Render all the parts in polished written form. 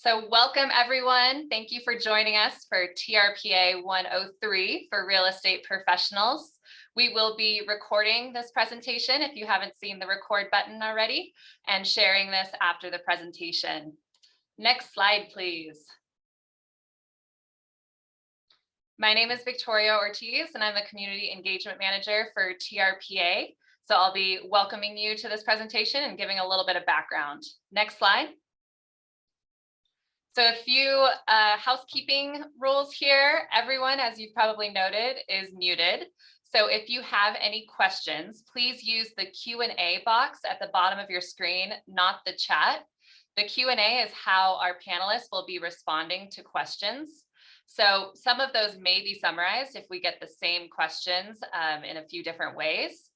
So welcome everyone. Thank you for joining us for TRPA 103 for real estate professionals. We will be recording this presentation if you haven't seen the record button already, and sharing this after the presentation. Next slide, please. My name is Victoria Ortiz and I'm the Community Engagement Manager for TRPA. So I'll be welcoming you to this presentation and giving a little bit of background. Next slide. So a few housekeeping rules here. Everyone, as you've probably noted, is muted. So if you have any questions, please use the Q&A box at the bottom of your screen, not the chat. The Q&A is how our panelists will be responding to questions. So some of those may be summarized if we get the same questions in a few different ways.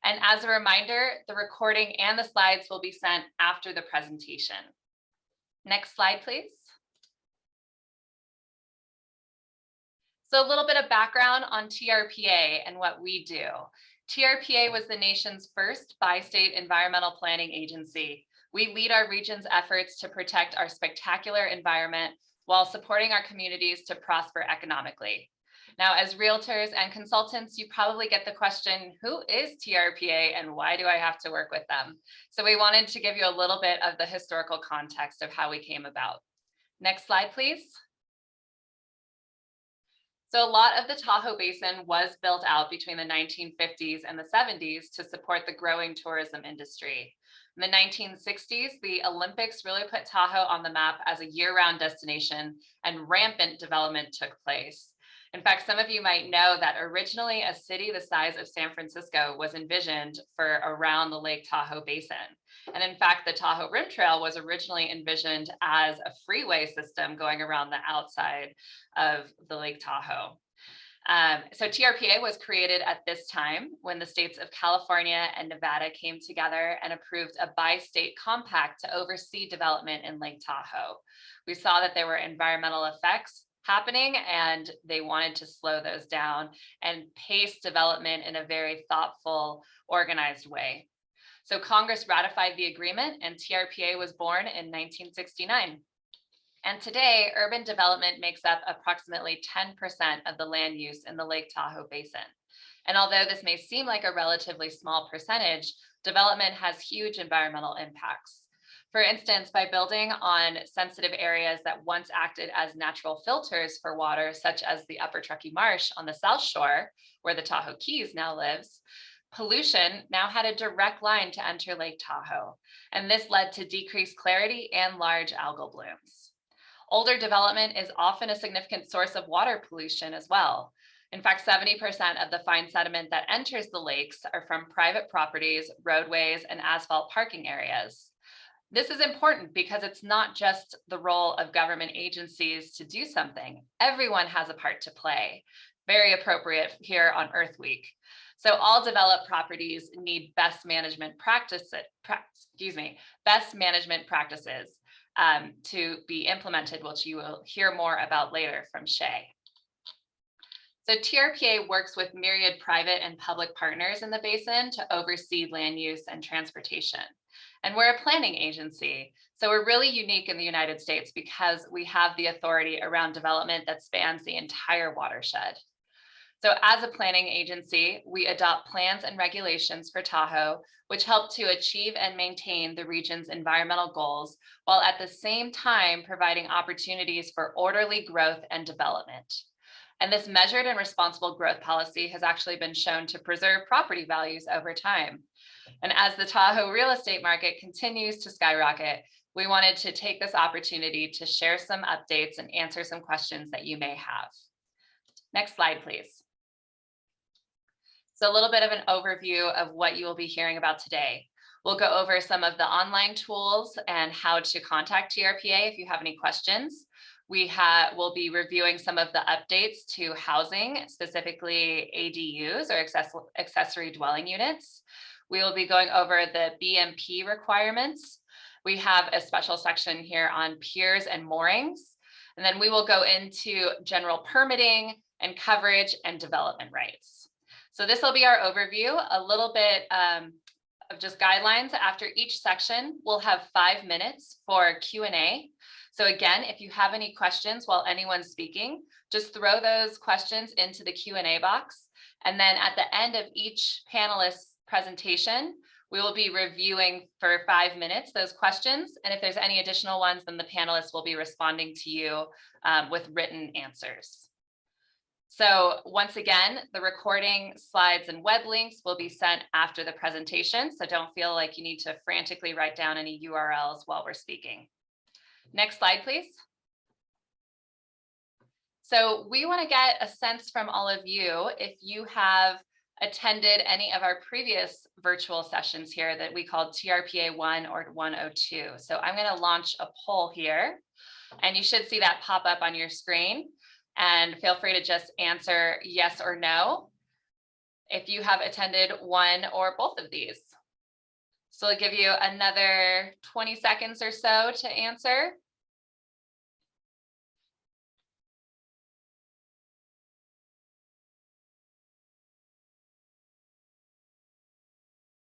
And as a reminder, the recording and the slides will be sent after the presentation. Next slide, please. So a little bit of background on TRPA and what we do. TRPA was the nation's first bi-state environmental planning agency. We lead our region's efforts to protect our spectacular environment while supporting our communities to prosper economically. Now, as realtors and consultants, you probably get the question, who is TRPA and why do I have to work with them? So we wanted to give you a little bit of the historical context of how we came about. Next slide, please. So a lot of the Tahoe Basin was built out between the 1950s and the 70s to support the growing tourism industry. In the 1960s, the Olympics really put Tahoe on the map as a year-round destination, and rampant development took place. In fact, some of you might know that originally a city the size of San Francisco was envisioned for around the Lake Tahoe Basin. And in fact, the Tahoe Rim Trail was originally envisioned as a freeway system going around the outside of the Lake Tahoe. So TRPA was created at this time when the states of California and Nevada came together and approved a bi-state compact to oversee development in Lake Tahoe. We saw that there were environmental effects happening and they wanted to slow those down and pace development in a very thoughtful, organized way. So Congress ratified the agreement and TRPA was born in 1969. And today, urban development makes up approximately 10% of the land use in the Lake Tahoe Basin. And although this may seem like a relatively small percentage, development has huge environmental impacts. For instance, by building on sensitive areas that once acted as natural filters for water, such as the Upper Truckee Marsh on the South Shore, where the Tahoe Keys now lives, pollution now had a direct line to enter Lake Tahoe. And this led to decreased clarity and large algal blooms. Older development is often a significant source of water pollution as well. In fact, 70% of the fine sediment that enters the lakes are from private properties, roadways, and asphalt parking areas. This is important because it's not just the role of government agencies to do something. Everyone has a part to play. Very appropriate here on Earth Week. So all developed properties need best management practices to be implemented, which you will hear more about later from Shay. So TRPA works with myriad private and public partners in the basin to oversee land use and transportation. And we're a planning agency. So we're really unique in the United States because we have the authority around development that spans the entire watershed. So as a planning agency, we adopt plans and regulations for Tahoe, which help to achieve and maintain the region's environmental goals, while at the same time providing opportunities for orderly growth and development. And this measured and responsible growth policy has actually been shown to preserve property values over time. And as the Tahoe real estate market continues to skyrocket, we wanted to take this opportunity to share some updates and answer some questions that you may have. Next slide, please. So a little bit of an overview of what you will be hearing about today. We'll go over some of the online tools and how to contact TRPA if you have any questions. We'll be reviewing some of the updates to housing, specifically ADUs or accessory dwelling units. We will be going over the BMP requirements. We have a special section here on piers and moorings. And then we will go into general permitting and coverage and development rights. So this will be our overview, a little bit of just guidelines. After each section, we'll have 5 minutes for Q&A. So again, if you have any questions while anyone's speaking, just throw those questions into the Q&A box. And then at the end of each panelist's presentation, we will be reviewing for 5 minutes those questions. And if there's any additional ones, then the panelists will be responding to you with written answers. So once again, the recording, slides, and web links will be sent after the presentation. So don't feel like you need to frantically write down any URLs while we're speaking. Next slide, please. So we want to get a sense from all of you if you have attended any of our previous virtual sessions here that we called TRPA 1 or 102. So I'm going to launch a poll here, and you should see that pop up on your screen. And feel free to just answer yes or no if you have attended one or both of these. So I'll give you another 20 seconds or so to answer.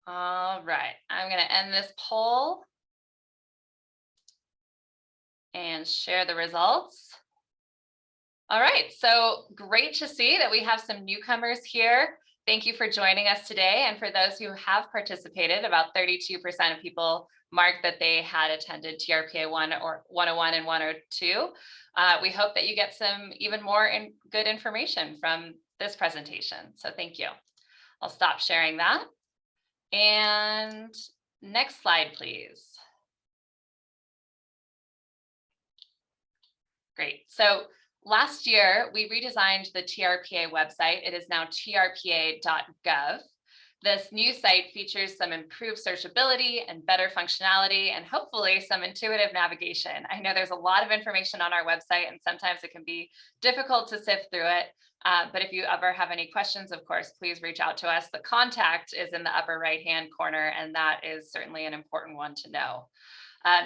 All right, I'm going to end this poll and share the results. All right, so great to see that we have some newcomers here. Thank you for joining us today. And for those who have participated, about 32% of people marked that they had attended TRPA 1 or 101 and 102. We hope that you get some even more good information from this presentation. So thank you. I'll stop sharing that. And next slide, please. Great. So last year, we redesigned the TRPA website. It is now trpa.gov. This new site features some improved searchability and better functionality, and hopefully some intuitive navigation. I know there's a lot of information on our website, and sometimes it can be difficult to sift through it. But if you ever have any questions, of course, please reach out to us. The contact is in the upper right-hand corner, and that is certainly an important one to know.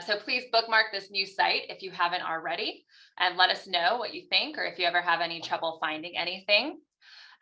So please bookmark this new site if you haven't already, and let us know what you think, or if you ever have any trouble finding anything.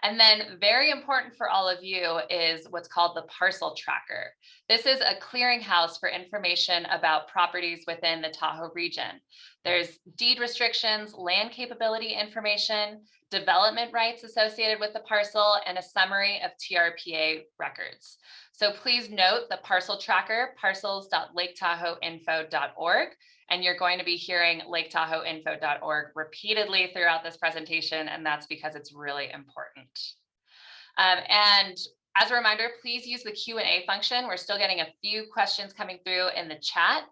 And then very important for all of you is what's called the parcel tracker. This is a clearinghouse for information about properties within the Tahoe region. There's deed restrictions, land capability information, development rights associated with the parcel, and a summary of TRPA records. So please note the parcel tracker, parcels.laketahoeinfo.org. And you're going to be hearing laketahoeinfo.org repeatedly throughout this presentation, and that's because it's really important. And as a reminder, please use the Q&A function. We're still getting a few questions coming through in the chat.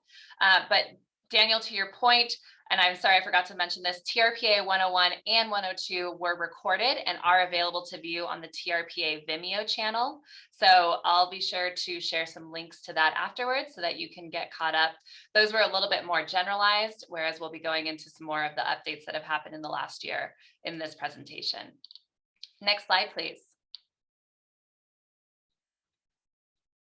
But Daniel, to your point, and I'm sorry I forgot to mention this, TRPA 101 and 102 were recorded and are available to view on the TRPA Vimeo channel. So I'll be sure to share some links to that afterwards so that you can get caught up. Those were a little bit more generalized, whereas we'll be going into some more of the updates that have happened in the last year in this presentation. Next slide, please.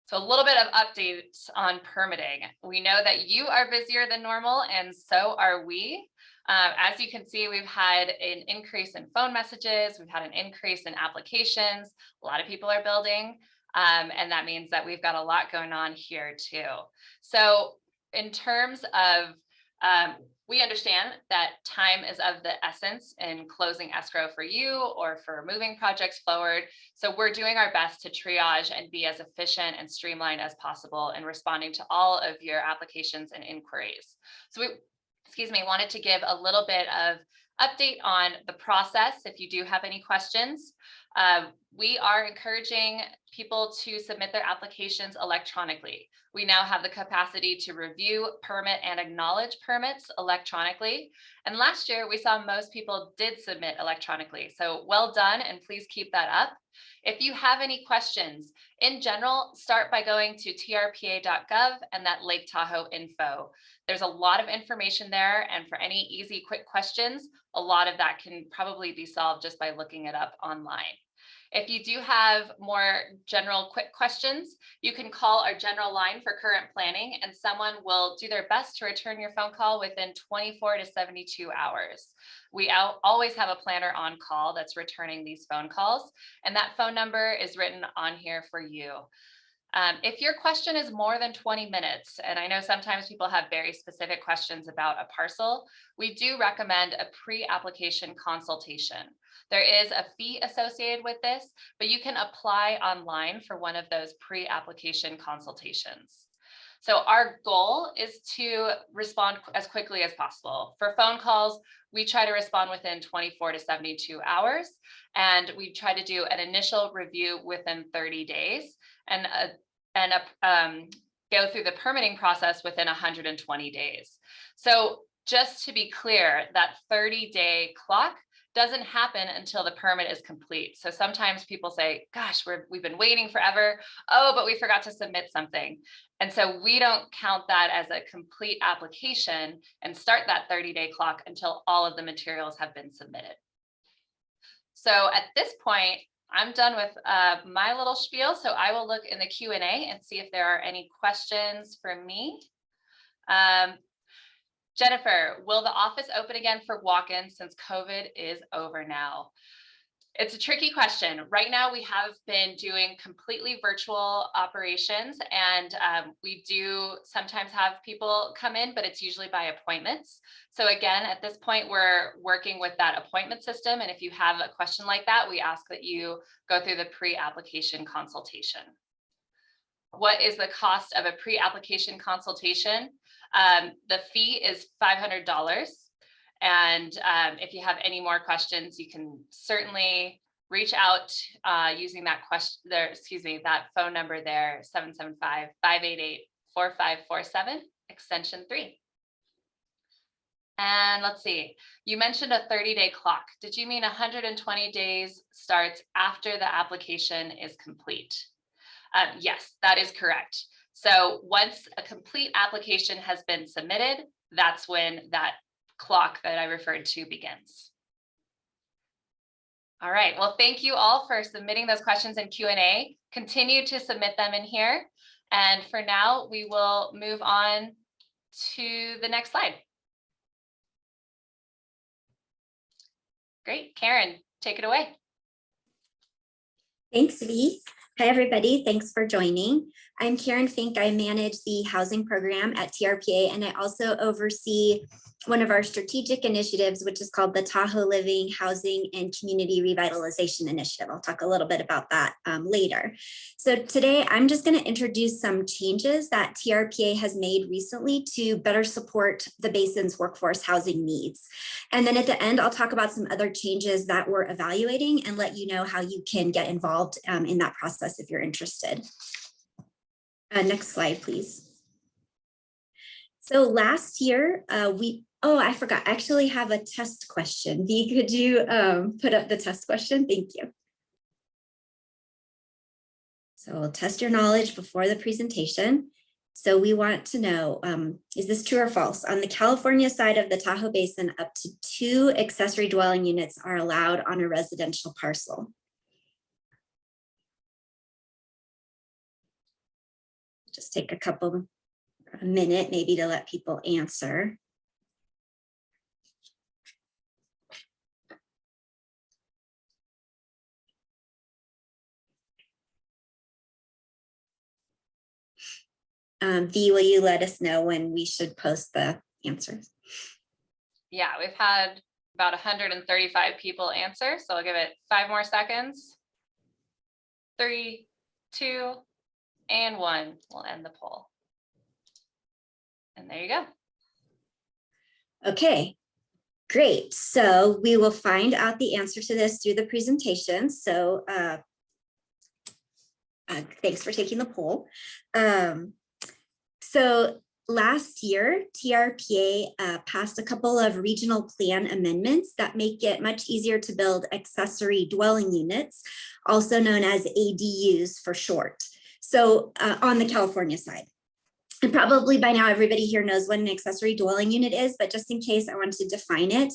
So a little bit of updates on permitting. We know that you are busier than normal, and so are we. As you can see, we've had an increase in phone messages. We've had an increase in applications. A lot of people are building, and that means that we've got a lot going on here too. So in terms of, we understand that time is of the essence in closing escrow for you or for moving projects forward. So we're doing our best to triage and be as efficient and streamlined as possible in responding to all of your applications and inquiries. So we, wanted to give a little bit of update on the process if you do have any questions. We are encouraging people to submit their applications electronically. We now have the capacity to review, permit, and acknowledge permits electronically. And last year, we saw most people did submit electronically. So well done, and please keep that up. If you have any questions, in general, start by going to trpa.gov and that Lake Tahoe info. There's a lot of information there, and for any easy, quick questions, a lot of that can probably be solved just by looking it up online. If you do have more general quick questions, you can call our general line for current planning, and someone will do their best to return your phone call within 24 to 72 hours. We always have a planner on call that's returning these phone calls, and that phone number is written on here for you. If your question is more than 20 minutes, and I know sometimes people have very specific questions about a parcel, we do recommend a pre-application consultation. There is a fee associated with this, but you can apply online for one of those pre-application consultations. So our goal is to respond as quickly as possible. For phone calls, we try to respond within 24 to 72 hours, and we try to do an initial review within 30 days and go through the permitting process within 120 days. So just to be clear, that 30-day clock doesn't happen until the permit is complete. So sometimes people say, gosh, we've been waiting forever. Oh, but we forgot to submit something. And so we don't count that as a complete application and start that 30-day clock until all of the materials have been submitted. So at this point, I'm done with my little spiel. So I will look in the Q&A and see if there are any questions for me. Jennifer, will the office open again for walk-ins since COVID is over now? It's a tricky question. Right now, we have been doing completely virtual operations, and we do sometimes have people come in, but it's usually by appointments. So again, at this point, we're working with that appointment system. And if you have a question like that, we ask that you go through the pre-application consultation. What is the cost of a pre-application consultation? The fee is $500. And if you have any more questions, you can certainly reach out using that that phone number there, 775-588-4547, extension 3. And let's see, you mentioned a 30-day clock. Did you mean 120 days starts after the application is complete? Yes, that is correct. So once a complete application has been submitted, that's when that clock that I referred to begins. All right, well, thank you all for submitting those questions in Q&A. Continue to submit them in here. And for now, we will move on to the next slide. Great, Karen, take it away. Thanks, Lee. Hi, everybody. Thanks for joining. I'm Karen Fink. I manage the housing program at TRPA, and I also oversee one of our strategic initiatives, which is called the Tahoe Living, Housing, and Community Revitalization Initiative. I'll talk a little bit about that later. So today, I'm just going to introduce some changes that TRPA has made recently to better support the basin's workforce housing needs. And then at the end, I'll talk about some other changes that we're evaluating and let you know how you can get involved in that process if you're interested. Next slide, please. So last year, I forgot, I actually have a test question. Dee, could you put up the test question? Thank you. So we'll test your knowledge before the presentation. So we want to know, is this true or false? On the California side of the Tahoe Basin, up to 2 accessory dwelling units are allowed on a residential parcel. Just take a minute maybe to let people answer. Dee, will you let us know when we should post the answers? Yeah, we've had about 135 people answer, so I'll give it 5 more seconds. 3, 2, and 1. We'll end the poll. And there you go. Okay, great. So we will find out the answer to this through the presentation. So thanks for taking the poll. So last year, TRPA passed a couple of regional plan amendments that make it much easier to build accessory dwelling units, also known as ADUs for short. So on the California side. And probably by now everybody here knows what an accessory dwelling unit is, but just in case I wanted to define it,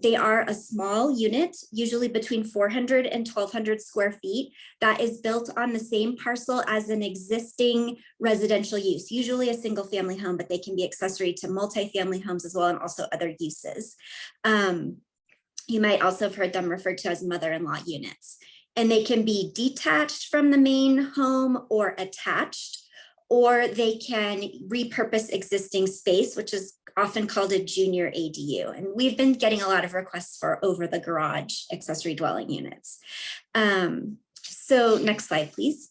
they are a small unit, usually between 400 and 1,200 square feet, that is built on the same parcel as an existing residential use, usually a single family home, but they can be accessory to multifamily homes as well, and also other uses. You might also have heard them referred to as mother-in-law units. and they can be detached from the main home or attached, or they can repurpose existing space, which is often called a junior ADU. And we've been getting a lot of requests for over the garage accessory dwelling units. So next slide, please.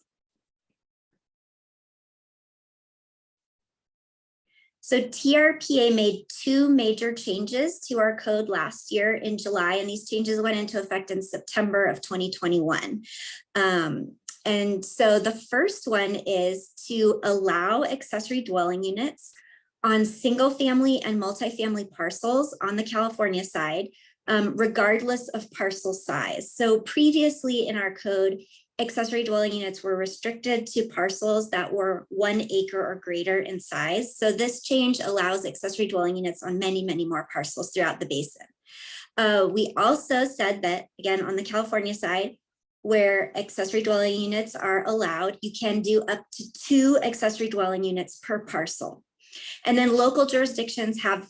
So TRPA made 2 major changes to our code last year in July, and these changes went into effect in September of 2021. And so the first one is to allow accessory dwelling units on single family and multifamily parcels on the California side, regardless of parcel size. So previously in our code, accessory dwelling units were restricted to parcels that were 1 acre or greater in size. So this change allows accessory dwelling units on many, many more parcels throughout the basin. We also said that, again, on the California side, where accessory dwelling units are allowed, you can do up to 2 accessory dwelling units per parcel. And then local jurisdictions have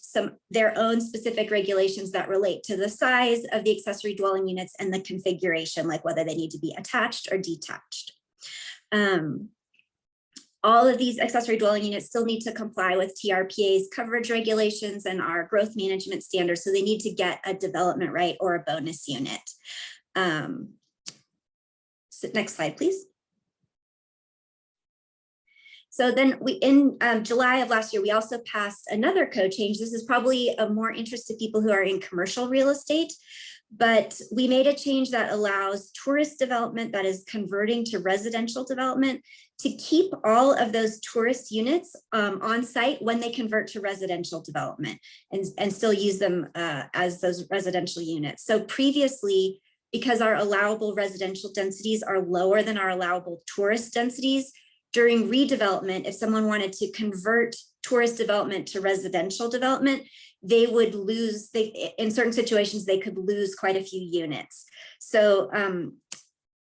their own specific regulations that relate to the size of the accessory dwelling units and the configuration, like whether they need to be attached or detached. All of these accessory dwelling units still need to comply with TRPA's coverage regulations and our growth management standards. So they need to get a development right or a bonus unit. So next slide, please. So then in July of last year, we also passed another code change. This is probably of more interest to people who are in commercial real estate, but we made a change that allows tourist development that is converting to residential development to keep all of those tourist units on site when they convert to residential development and still use them as those residential units. So previously, because our allowable residential densities are lower than our allowable tourist densities, during redevelopment, if someone wanted to convert tourist development to residential development, they would lose, in certain situations, they could lose quite a few units. So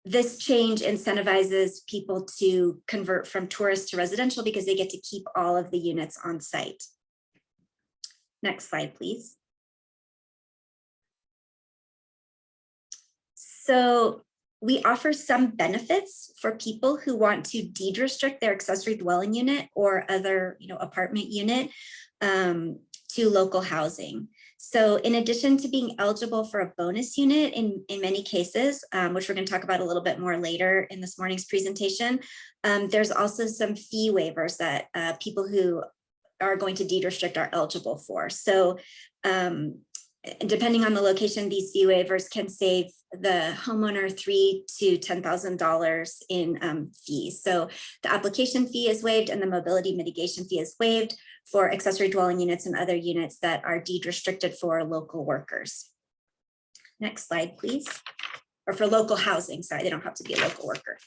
this change incentivizes people to convert from tourist to residential because they get to keep all of the units on site. Next slide, please. So we offer some benefits for people who want to deed restrict their accessory dwelling unit or other, apartment unit to local housing. So in addition to being eligible for a bonus unit in many cases, which we're going to talk about a little bit more later in this morning's presentation, there's also some fee waivers that people who are going to deed restrict are eligible for. So depending on the location, these fee waivers can save the homeowner $3,000 to $10,000 in fees. So the application fee is waived and the mobility mitigation fee is waived for accessory dwelling units and other units that are deed restricted for local workers. Next slide, please. Or for local housing, sorry, they don't have to be a local worker.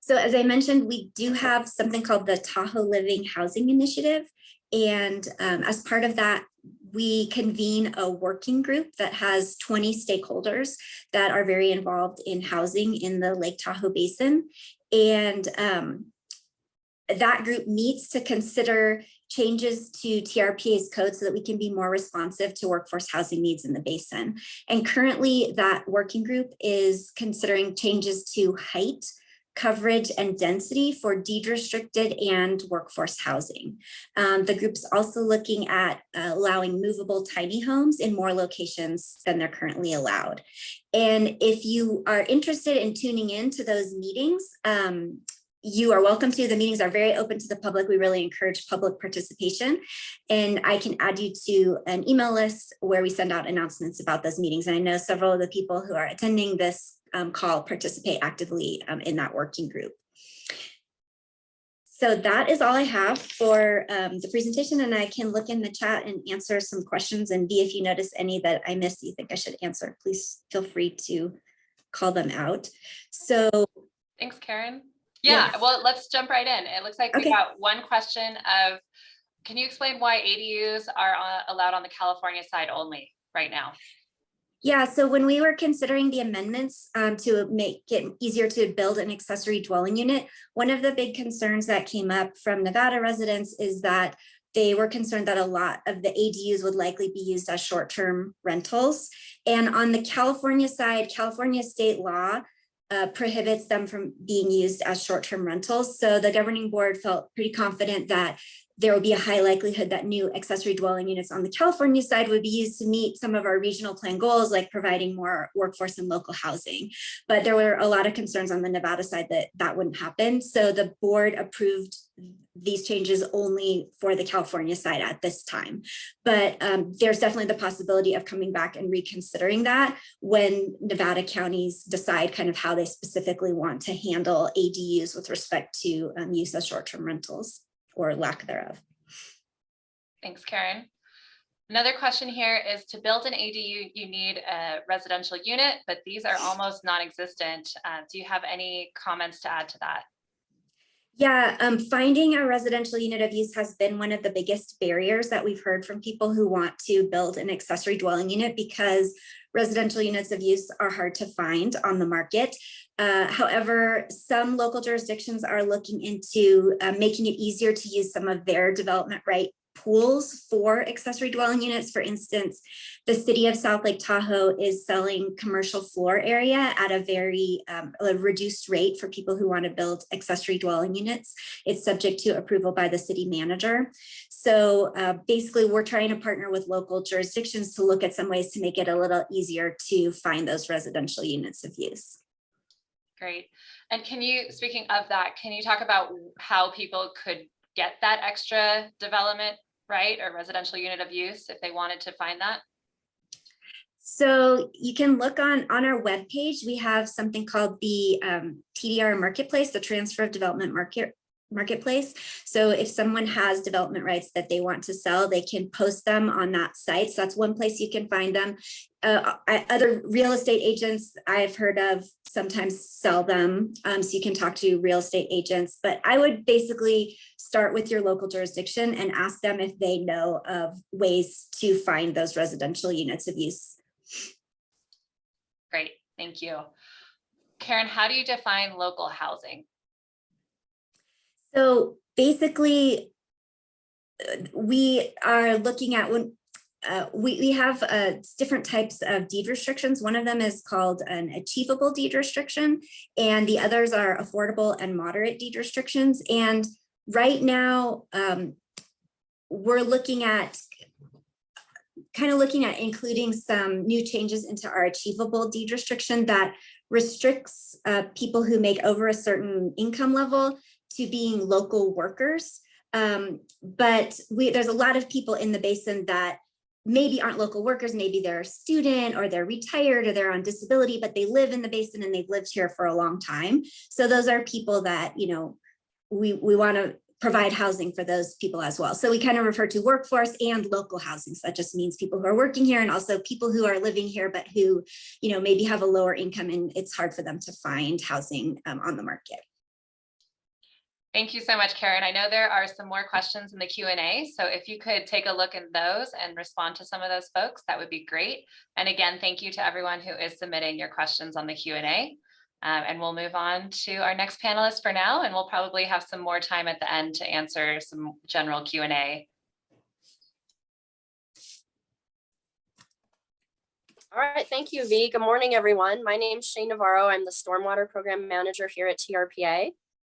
So as I mentioned, we do have something called the Tahoe Living Housing Initiative. And as part of that, we convene a working group that has 20 stakeholders that are very involved in housing in the Lake Tahoe Basin. And that group meets to consider changes to TRPA's code so that we can be more responsive to workforce housing needs in the basin. And currently that working group is considering changes to height, coverage, and density for deed restricted and workforce housing. The group's also looking at allowing movable tiny homes in more locations than they're currently allowed. And if you are interested in tuning in to those meetings, you are welcome to. The meetings are very open to the public. We really encourage public participation. And I can add you to an email list where we send out announcements about those meetings. And I know several of the people who are attending this call participate actively in that working group. So that is all I have for the presentation, and I can look in the chat and answer some questions. And B, if you notice any that I missed you think I should answer, please feel free to call them out. So thanks, Karen. Yeah, well, let's jump right in. It looks like we got one question of, can you explain why ADUs are allowed on the California side only right now? Yeah, so when we were considering the amendments to make it easier to build an accessory dwelling unit, one of the big concerns that came up from Nevada residents is that they were concerned that a lot of the ADUs would likely be used as short-term rentals. And on the California side, California state law prohibits them from being used as short-term rentals. So the governing board felt pretty confident that there will be a high likelihood that new accessory dwelling units on the California side would be used to meet some of our regional plan goals, like providing more workforce and local housing. But there were a lot of concerns on the Nevada side that that wouldn't happen. So the board approved these changes only for the California side at this time. But there's definitely the possibility of coming back and reconsidering that when Nevada counties decide kind of how they specifically want to handle ADUs with respect to use as short-term rentals or lack thereof. Thanks, Karen. Another question here is, to build an ADU, you need a residential unit, but these are almost non-existent. Do you have any comments to add to that? Yeah, finding a residential unit of use has been one of the biggest barriers that we've heard from people who want to build an accessory dwelling unit, because residential units of use are hard to find on the market. However, some local jurisdictions are looking into making it easier to use some of their development right pools for accessory dwelling units. For instance, the city of South Lake Tahoe is selling commercial floor area at a very reduced rate for people who want to build accessory dwelling units. It's subject to approval by the city manager. So basically, we're trying to partner with local jurisdictions to look at some ways to make it a little easier to find those residential units of use. Great. And can you, speaking of that, can you talk about how people could get that extra development right or residential unit of use if they wanted to find that? So you can look on our webpage. We have something called the TDR Marketplace, the Transfer of Development Marketplace. So if someone has development rights that they want to sell, they can post them on that site. So that's one place you can find them. Other real estate agents I've heard of sometimes sell them. So you can talk to real estate agents, but I would basically start with your local jurisdiction and ask them if they know of ways to find those residential units of use. Great, thank you. Karen, how do you define local housing? So basically, we are looking at when we have different types of deed restrictions. One of them is called an achievable deed restriction, and the others are affordable and moderate deed restrictions. And right now, we're looking at including some new changes into our achievable deed restriction that restricts people who make over a certain income level to being local workers. But there's a lot of people in the basin that maybe aren't local workers. Maybe they're a student or they're retired or they're on disability, but they live in the basin and they've lived here for a long time. So those are people that, you know, we want to provide housing for those people as well. So we kind of refer to workforce and local housing. So that just means people who are working here and also people who are living here, but who, you know, maybe have a lower income and it's hard for them to find housing on the market. Thank you so much, Karen. I know there are some more questions in the Q&A, so if you could take a look at those and respond to some of those folks, that would be great. And again, thank you to everyone who is submitting your questions on the Q&A. And we'll move on to our next panelist for now, and we'll probably have some more time at the end to answer some general Q&A. All right, thank you, V. Good morning, everyone. My name is Shane Navarro. I'm the Stormwater Program Manager here at TRPA,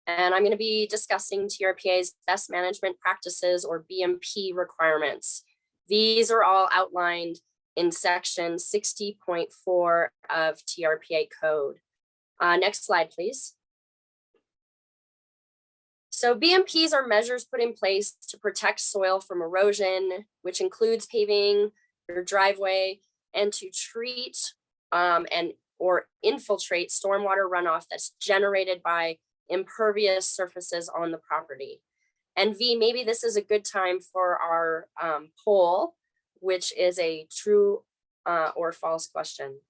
and I'm going to be discussing TRPA's best management practices, or BMP requirements. These are all outlined in section 60.4 of TRPA code. Next slide, please. So BMPs are measures put in place to protect soil from erosion, which includes paving your driveway, and to treat or infiltrate stormwater runoff that's generated by impervious surfaces on the property. And V, maybe this is a good time for our poll, which is a true or false question.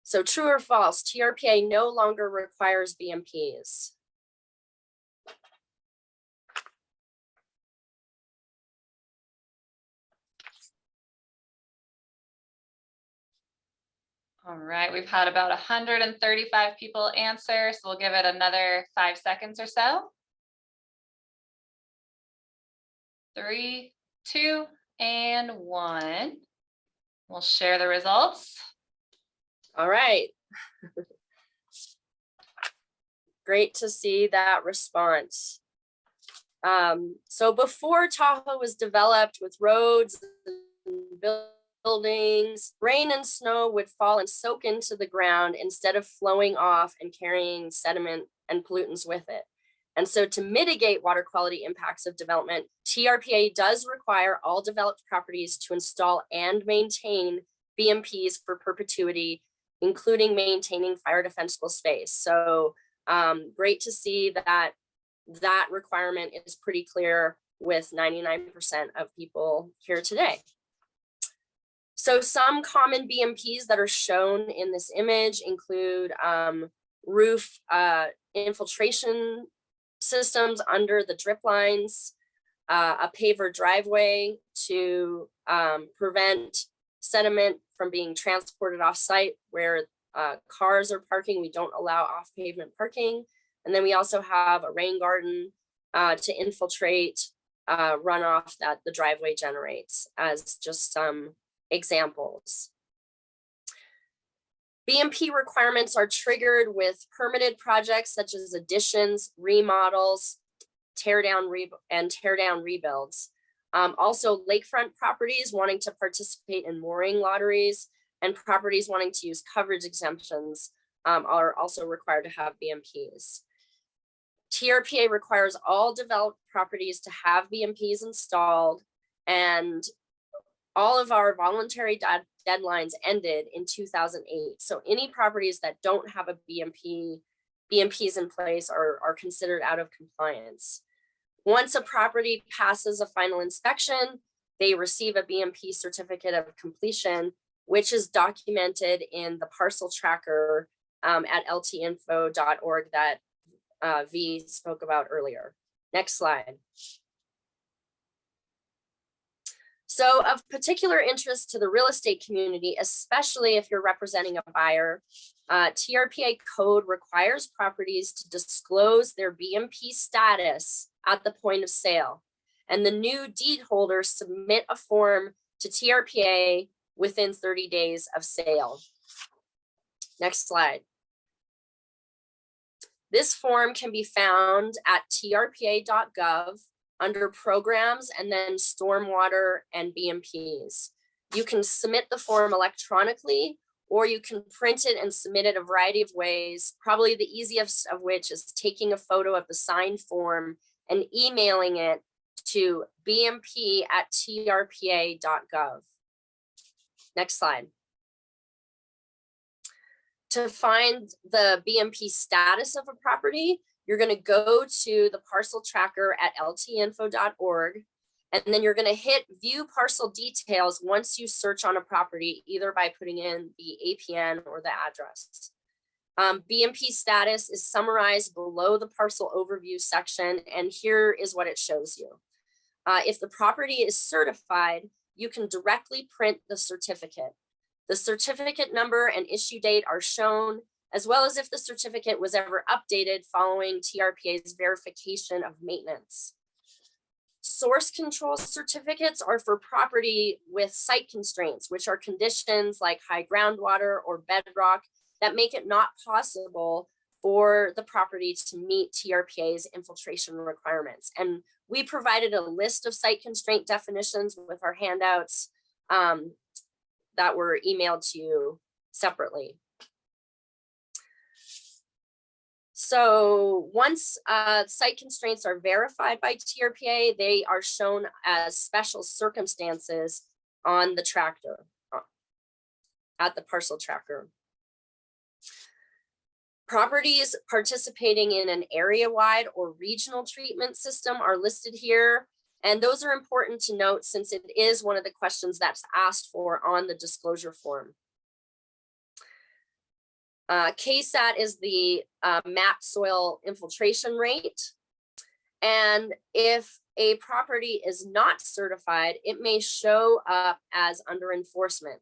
So true or false, TRPA no longer requires BMPs. All right, we've had about 135 people answer, so we'll give it another 5 seconds or so. 3, 2, and 1. We'll share the results. All right. Great to see that response. So before Tahoe was developed with roads and buildings, rain and snow would fall and soak into the ground instead of flowing off and carrying sediment and pollutants with it. And so to mitigate water quality impacts of development, TRPA does require all developed properties to install and maintain BMPs for perpetuity, including maintaining fire defensible space. So great to see that that requirement is pretty clear with 99% of people here today. So some common BMPs that are shown in this image include roof infiltration systems under the drip lines, a paver driveway to prevent sediment from being transported off-site where cars are parking. We don't allow off-pavement parking. And then we also have a rain garden to infiltrate runoff that the driveway generates, as just some examples. BMP requirements are triggered with permitted projects such as additions, remodels, tear down rebuilds. Also lakefront properties wanting to participate in mooring lotteries and properties wanting to use coverage exemptions are also required to have BMPs. TRPA requires all developed properties to have BMPs installed, and all of our voluntary deadlines ended in 2008. So any properties that don't have a BMPs in place are considered out of compliance. Once a property passes a final inspection, they receive a BMP certificate of completion, which is documented in the parcel tracker at ltinfo.org that V spoke about earlier. Next slide. So of particular interest to the real estate community, especially if you're representing a buyer, TRPA code requires properties to disclose their BMP status at the point of sale. And the new deed holders submit a form to TRPA within 30 days of sale. Next slide. This form can be found at trpa.gov under programs and then stormwater and BMPs. You can submit the form electronically, or you can print it and submit it a variety of ways, probably the easiest of which is taking a photo of the signed form and emailing it to bmp@trpa.gov. Next slide. To find the BMP status of a property, you're going to go to the parcel tracker at ltinfo.org, and then you're going to hit view parcel details once you search on a property, either by putting in the APN or the address. BMP status is summarized below the parcel overview section, and here is what it shows you. If the property is certified, you can directly print the certificate. The certificate number and issue date are shown, as well as if the certificate was ever updated following TRPA's verification of maintenance. Source control certificates are for property with site constraints, which are conditions like high groundwater or bedrock that make it not possible for the property to meet TRPA's infiltration requirements. And we provided a list of site constraint definitions with our handouts that were emailed to you separately. So once site constraints are verified by TRPA, they are shown as special circumstances on the tracker, at the parcel tracker. Properties participating in an area-wide or regional treatment system are listed here. And those are important to note since it is one of the questions that's asked for on the disclosure form. KSAT is the mapped soil infiltration rate. And if a property is not certified, it may show up as under enforcement,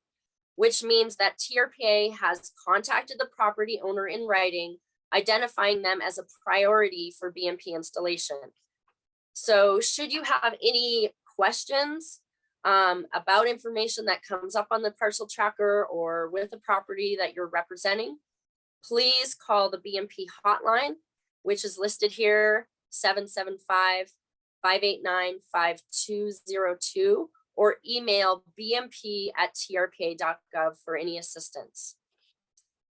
which means that TRPA has contacted the property owner in writing, identifying them as a priority for BMP installation. So should you have any questions about information that comes up on the parcel tracker or with a property that you're representing, please call the BMP hotline, which is listed here, 775-589-5202, or email bmp@trpa.gov for any assistance.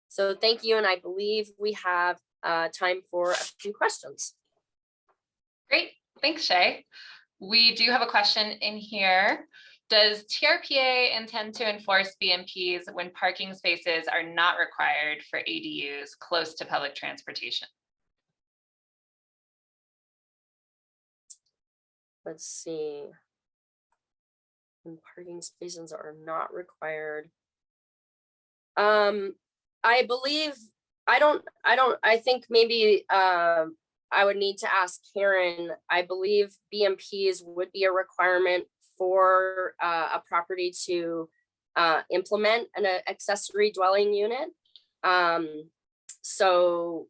So thank you, and I believe we have time for a few questions. Great, thanks, Shay. We do have a question in here. Does TRPA intend to enforce BMPs when parking spaces are not required for ADUs close to public transportation? Let's see. When parking spaces are not required. I believe, I think maybe I would need to ask Karen. I believe BMPs would be a requirement for a property to implement an accessory dwelling unit. So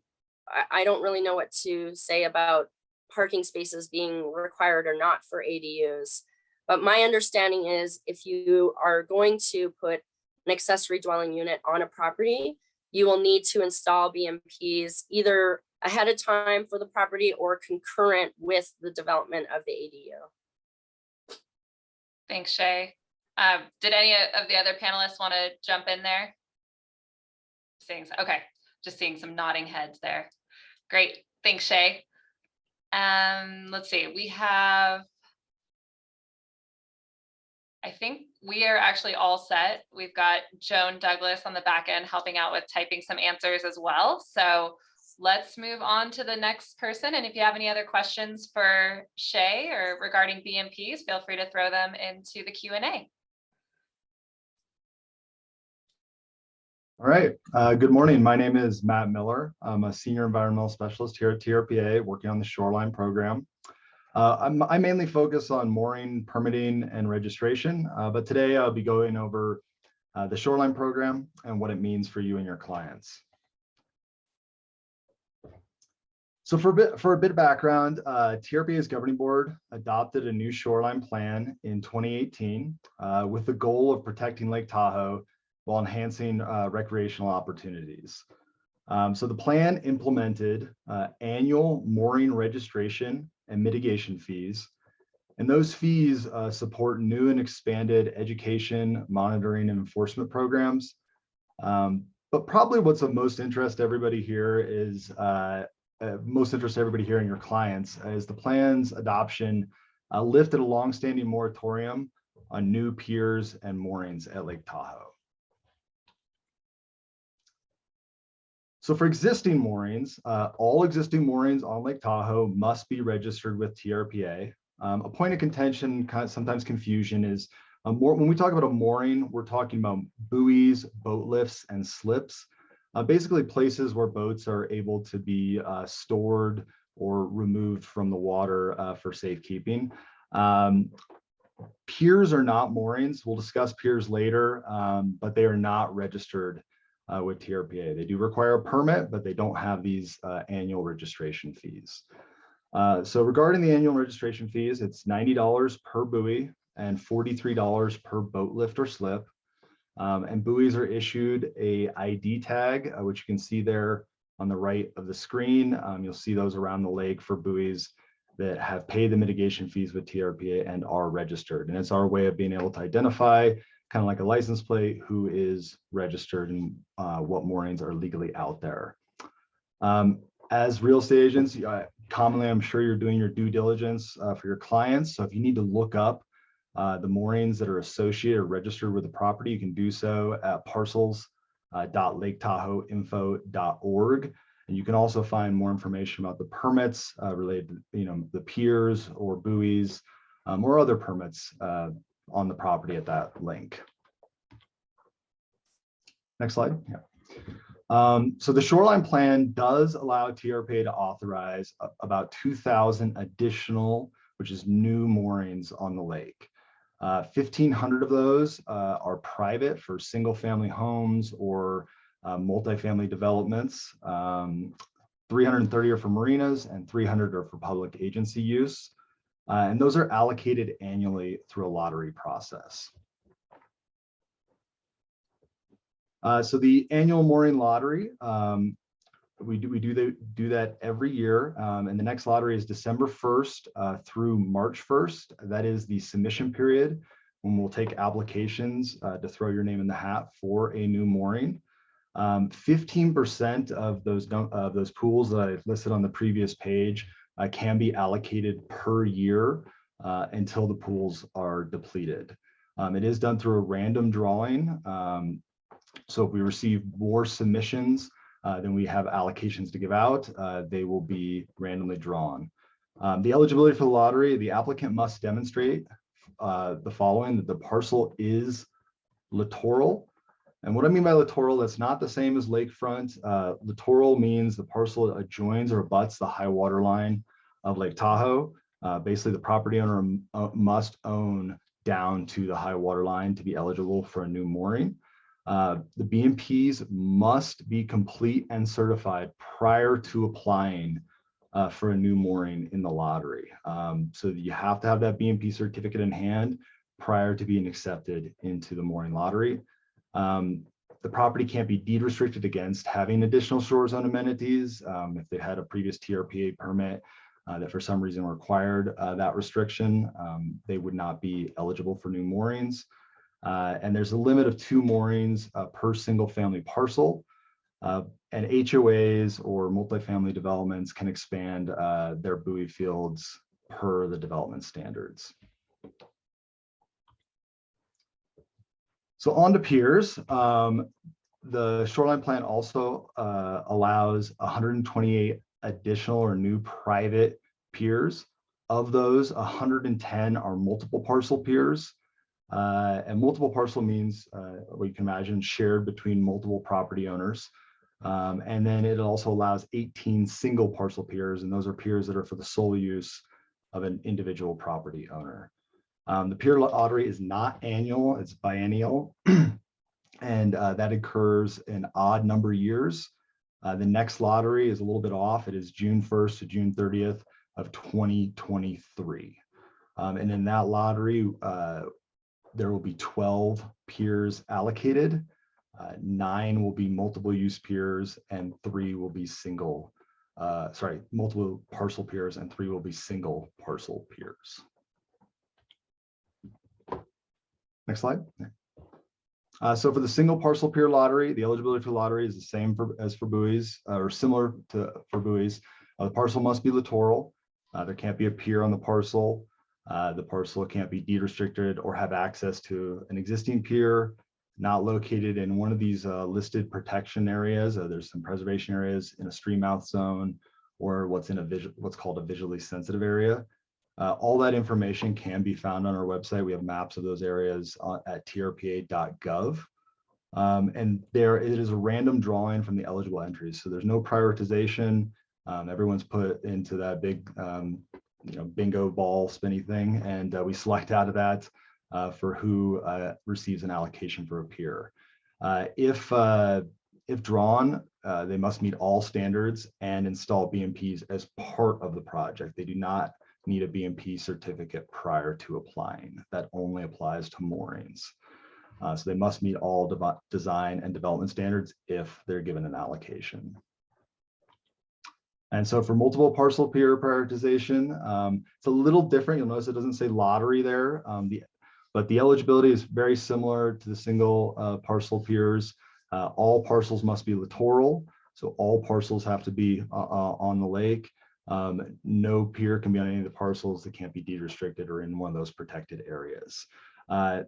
I don't really know what to say about parking spaces being required or not for ADUs. But my understanding is if you are going to put an accessory dwelling unit on a property, you will need to install BMPs either ahead of time for the property or concurrent with the development of the ADU. Thanks, Shay. Did any of the other panelists want to jump in there? Okay, just seeing some nodding heads there. Great, thanks, Shay. Let's see, I think we are actually all set. We've got Joan Douglas on the back end helping out with typing some answers as well. So let's move on to the next person. And if you have any other questions for Shay or regarding BMPs, feel free to throw them into the Q&A. All right, good morning. My name is Matt Miller. I'm a senior environmental specialist here at TRPA working on the shoreline program. I mainly focus on mooring, permitting, and registration, but today I'll be going over the shoreline program and what it means for you and your clients. So for a bit of background, TRPA's governing board adopted a new shoreline plan in 2018 with the goal of protecting Lake Tahoe while enhancing recreational opportunities. So the plan implemented annual mooring registration and mitigation fees. And those fees support new and expanded education, monitoring, and enforcement programs. But probably what's of most interest to everybody here is, and your clients, is the plan's adoption lifted a longstanding moratorium on new piers and moorings at Lake Tahoe. So for existing moorings, all existing moorings on Lake Tahoe must be registered with TRPA. A point of contention, sometimes confusion, is when we talk about a mooring, we're talking about buoys, boat lifts, and slips. Basically places where boats are able to be stored or removed from the water for safekeeping. Piers are not moorings. We'll discuss piers later, but they are not registered with TRPA. They do require a permit, but they don't have these annual registration fees. So regarding the annual registration fees, it's $90 per buoy and $43 per boat lift or slip. And buoys are issued a ID tag, which you can see there on the right of the screen. You'll see those around the lake for buoys that have paid the mitigation fees with TRPA and are registered. And it's our way of being able to identify, kind of like a license plate, who is registered and what moorings are legally out there. As real estate agents, commonly, I'm sure you're doing your due diligence for your clients. So if you need to look up the moorings that are associated or registered with the property, you can do so at parcels.laketahoeinfo.org. And you can also find more information about the permits related to, the piers or buoys or other permits on the property at that link. Next slide. Yeah. So the shoreline plan does allow TRPA to authorize about 2,000 additional, which is new moorings on the lake. 1,500 of those are private for single family homes or multifamily developments. 330 are for marinas and 300 are for public agency use. And those are allocated annually through a lottery process. So the annual mooring lottery, we do that every year, and the next lottery is December 1st through March 1st. That is the submission period when we'll take applications to throw your name in the hat for a new mooring. 15% of those pools that I listed on the previous page can be allocated per year until the pools are depleted. It is done through a random drawing. So if we receive more submissions then we have allocations to give out, they will be randomly drawn. The eligibility for the lottery, the applicant must demonstrate the following: that the parcel is littoral. And what I mean by littoral, that's not the same as lakefront. Littoral means the parcel adjoins or abuts the high water line of Lake Tahoe. Basically, the property owner must own down to the high water line to be eligible for a new mooring. The BMPs must be complete and certified prior to applying for a new mooring in the lottery. So you have to have that BMP certificate in hand prior to being accepted into the mooring lottery. The property can't be deed restricted against having additional shore zone amenities. If they had a previous TRPA permit that for some reason required that restriction, they would not be eligible for new moorings. And there's a limit of 2 moorings per single family parcel. And HOAs or multifamily developments can expand their buoy fields per the development standards. So on to piers. The shoreline plan also allows 128 additional or new private piers. Of those, 110 are multiple parcel piers. And multiple parcel means what you can imagine shared between multiple property owners. And then it also allows 18 single parcel piers, and those are piers that are for the sole use of an individual property owner. The pier lottery is not annual, it's biennial, and that occurs in odd number years. The next lottery is a little bit off. It is June 1st to June 30th of 2023. And in that lottery, there will be 12 piers allocated. 9 will be multiple use piers and 3 will be multiple parcel piers and 3 will be single parcel piers. Next slide. So for the single parcel pier lottery, the eligibility for the lottery is the same as for buoys, or similar to for buoys. The parcel must be littoral. There can't be a pier on the parcel. The parcel can't be deed restricted or have access to an existing pier, not located in one of these listed protection areas. There's some preservation areas in a stream mouth zone or what's called a visually sensitive area. All that information can be found on our website. We have maps of those areas at trpa.gov. And there it is a random drawing from the eligible entries. So there's no prioritization. Everyone's put into that big bingo ball spinny thing, and we select out of that for who receives an allocation for a pier. If drawn, they must meet all standards and install BMPs as part of the project. They do not need a BMP certificate prior to applying. That only applies to moorings. So they must meet all design and development standards if they're given an allocation. And so for multiple parcel pier prioritization, it's a little different. You'll notice it doesn't say lottery there, but the eligibility is very similar to the single parcel piers. All parcels must be littoral, so all parcels have to be on the lake. No pier can be on any of the parcels that can't be deed restricted or in one of those protected areas. The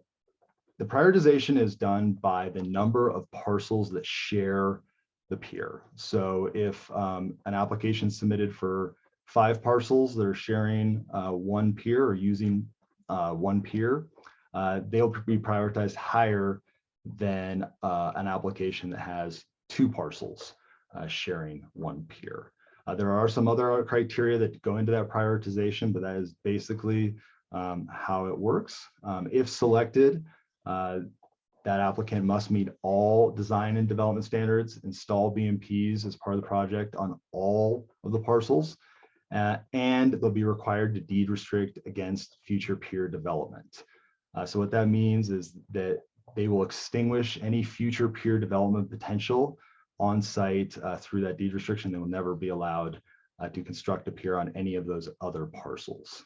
prioritization is done by the number of parcels that share the pier. So if an application submitted for 5 parcels that are sharing one pier or using one pier, they'll be prioritized higher than an application that has 2 parcels sharing one pier. There are some other criteria that go into that prioritization, but that is basically how it works. If selected, that applicant must meet all design and development standards, install BMPs as part of the project on all of the parcels, and they'll be required to deed restrict against future pier development. So what that means is that they will extinguish any future pier development potential on site through that deed restriction. They will never be allowed to construct a pier on any of those other parcels.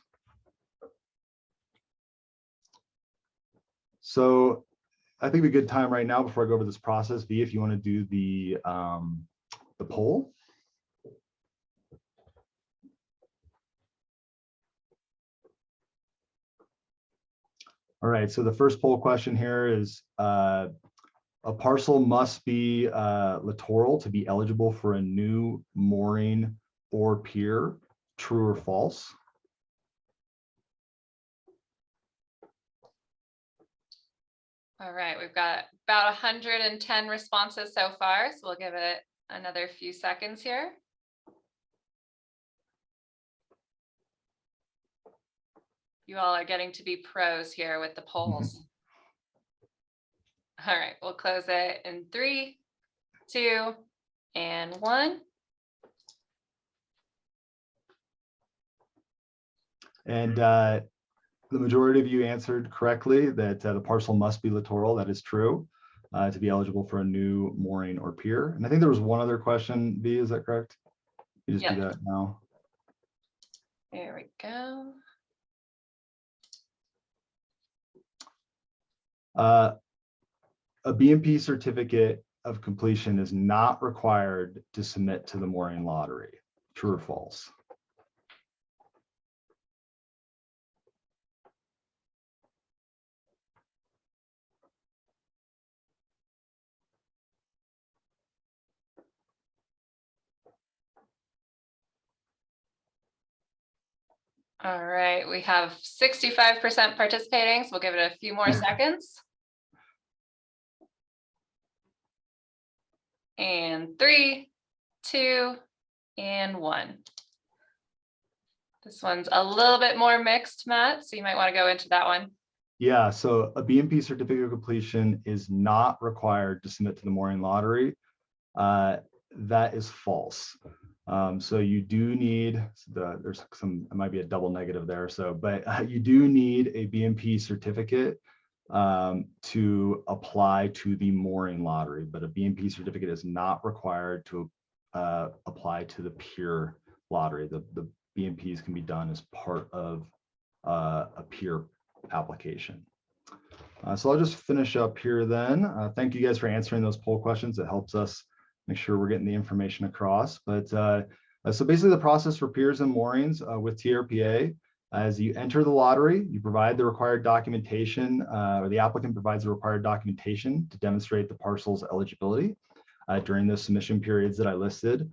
So I think a good time right now before I go over this process, V, if you want to do the poll. All right, so the first poll question here is, a parcel must be littoral to be eligible for a new mooring or pier, true or false? All right, we've got about 110 responses so far, so we'll give it another few seconds here. You all are getting to be pros here with the polls. All right, we'll close it in 3, 2, and 1. And the majority of you answered correctly that the parcel must be littoral. That is true, to be eligible for a new mooring or pier. And I think there was one other question, V, is that correct? You just do that now. There we go. A BMP certificate of completion is not required to submit to the mooring lottery. True or false? All right, we have 65% participating, so we'll give it a few more seconds. And 3, 2, and 1. This one's a little bit more mixed, Matt, so you might want to go into that one. Yeah, so a BMP certificate of completion is not required to submit to the mooring lottery. That is false. So you do need there's some, it might be a double negative there. So, but you do need a BMP certificate to apply to the mooring lottery, but a BMP certificate is not required to apply to the pier lottery. The BMPs can be done as part of a pier application. So I'll just finish up here then. Thank you guys for answering those poll questions. It helps us make sure we're getting the information across. But so basically the process for piers and moorings with TRPA, as you enter the lottery, you provide the required documentation, or the applicant provides the required documentation to demonstrate the parcel's eligibility during the submission periods that I listed.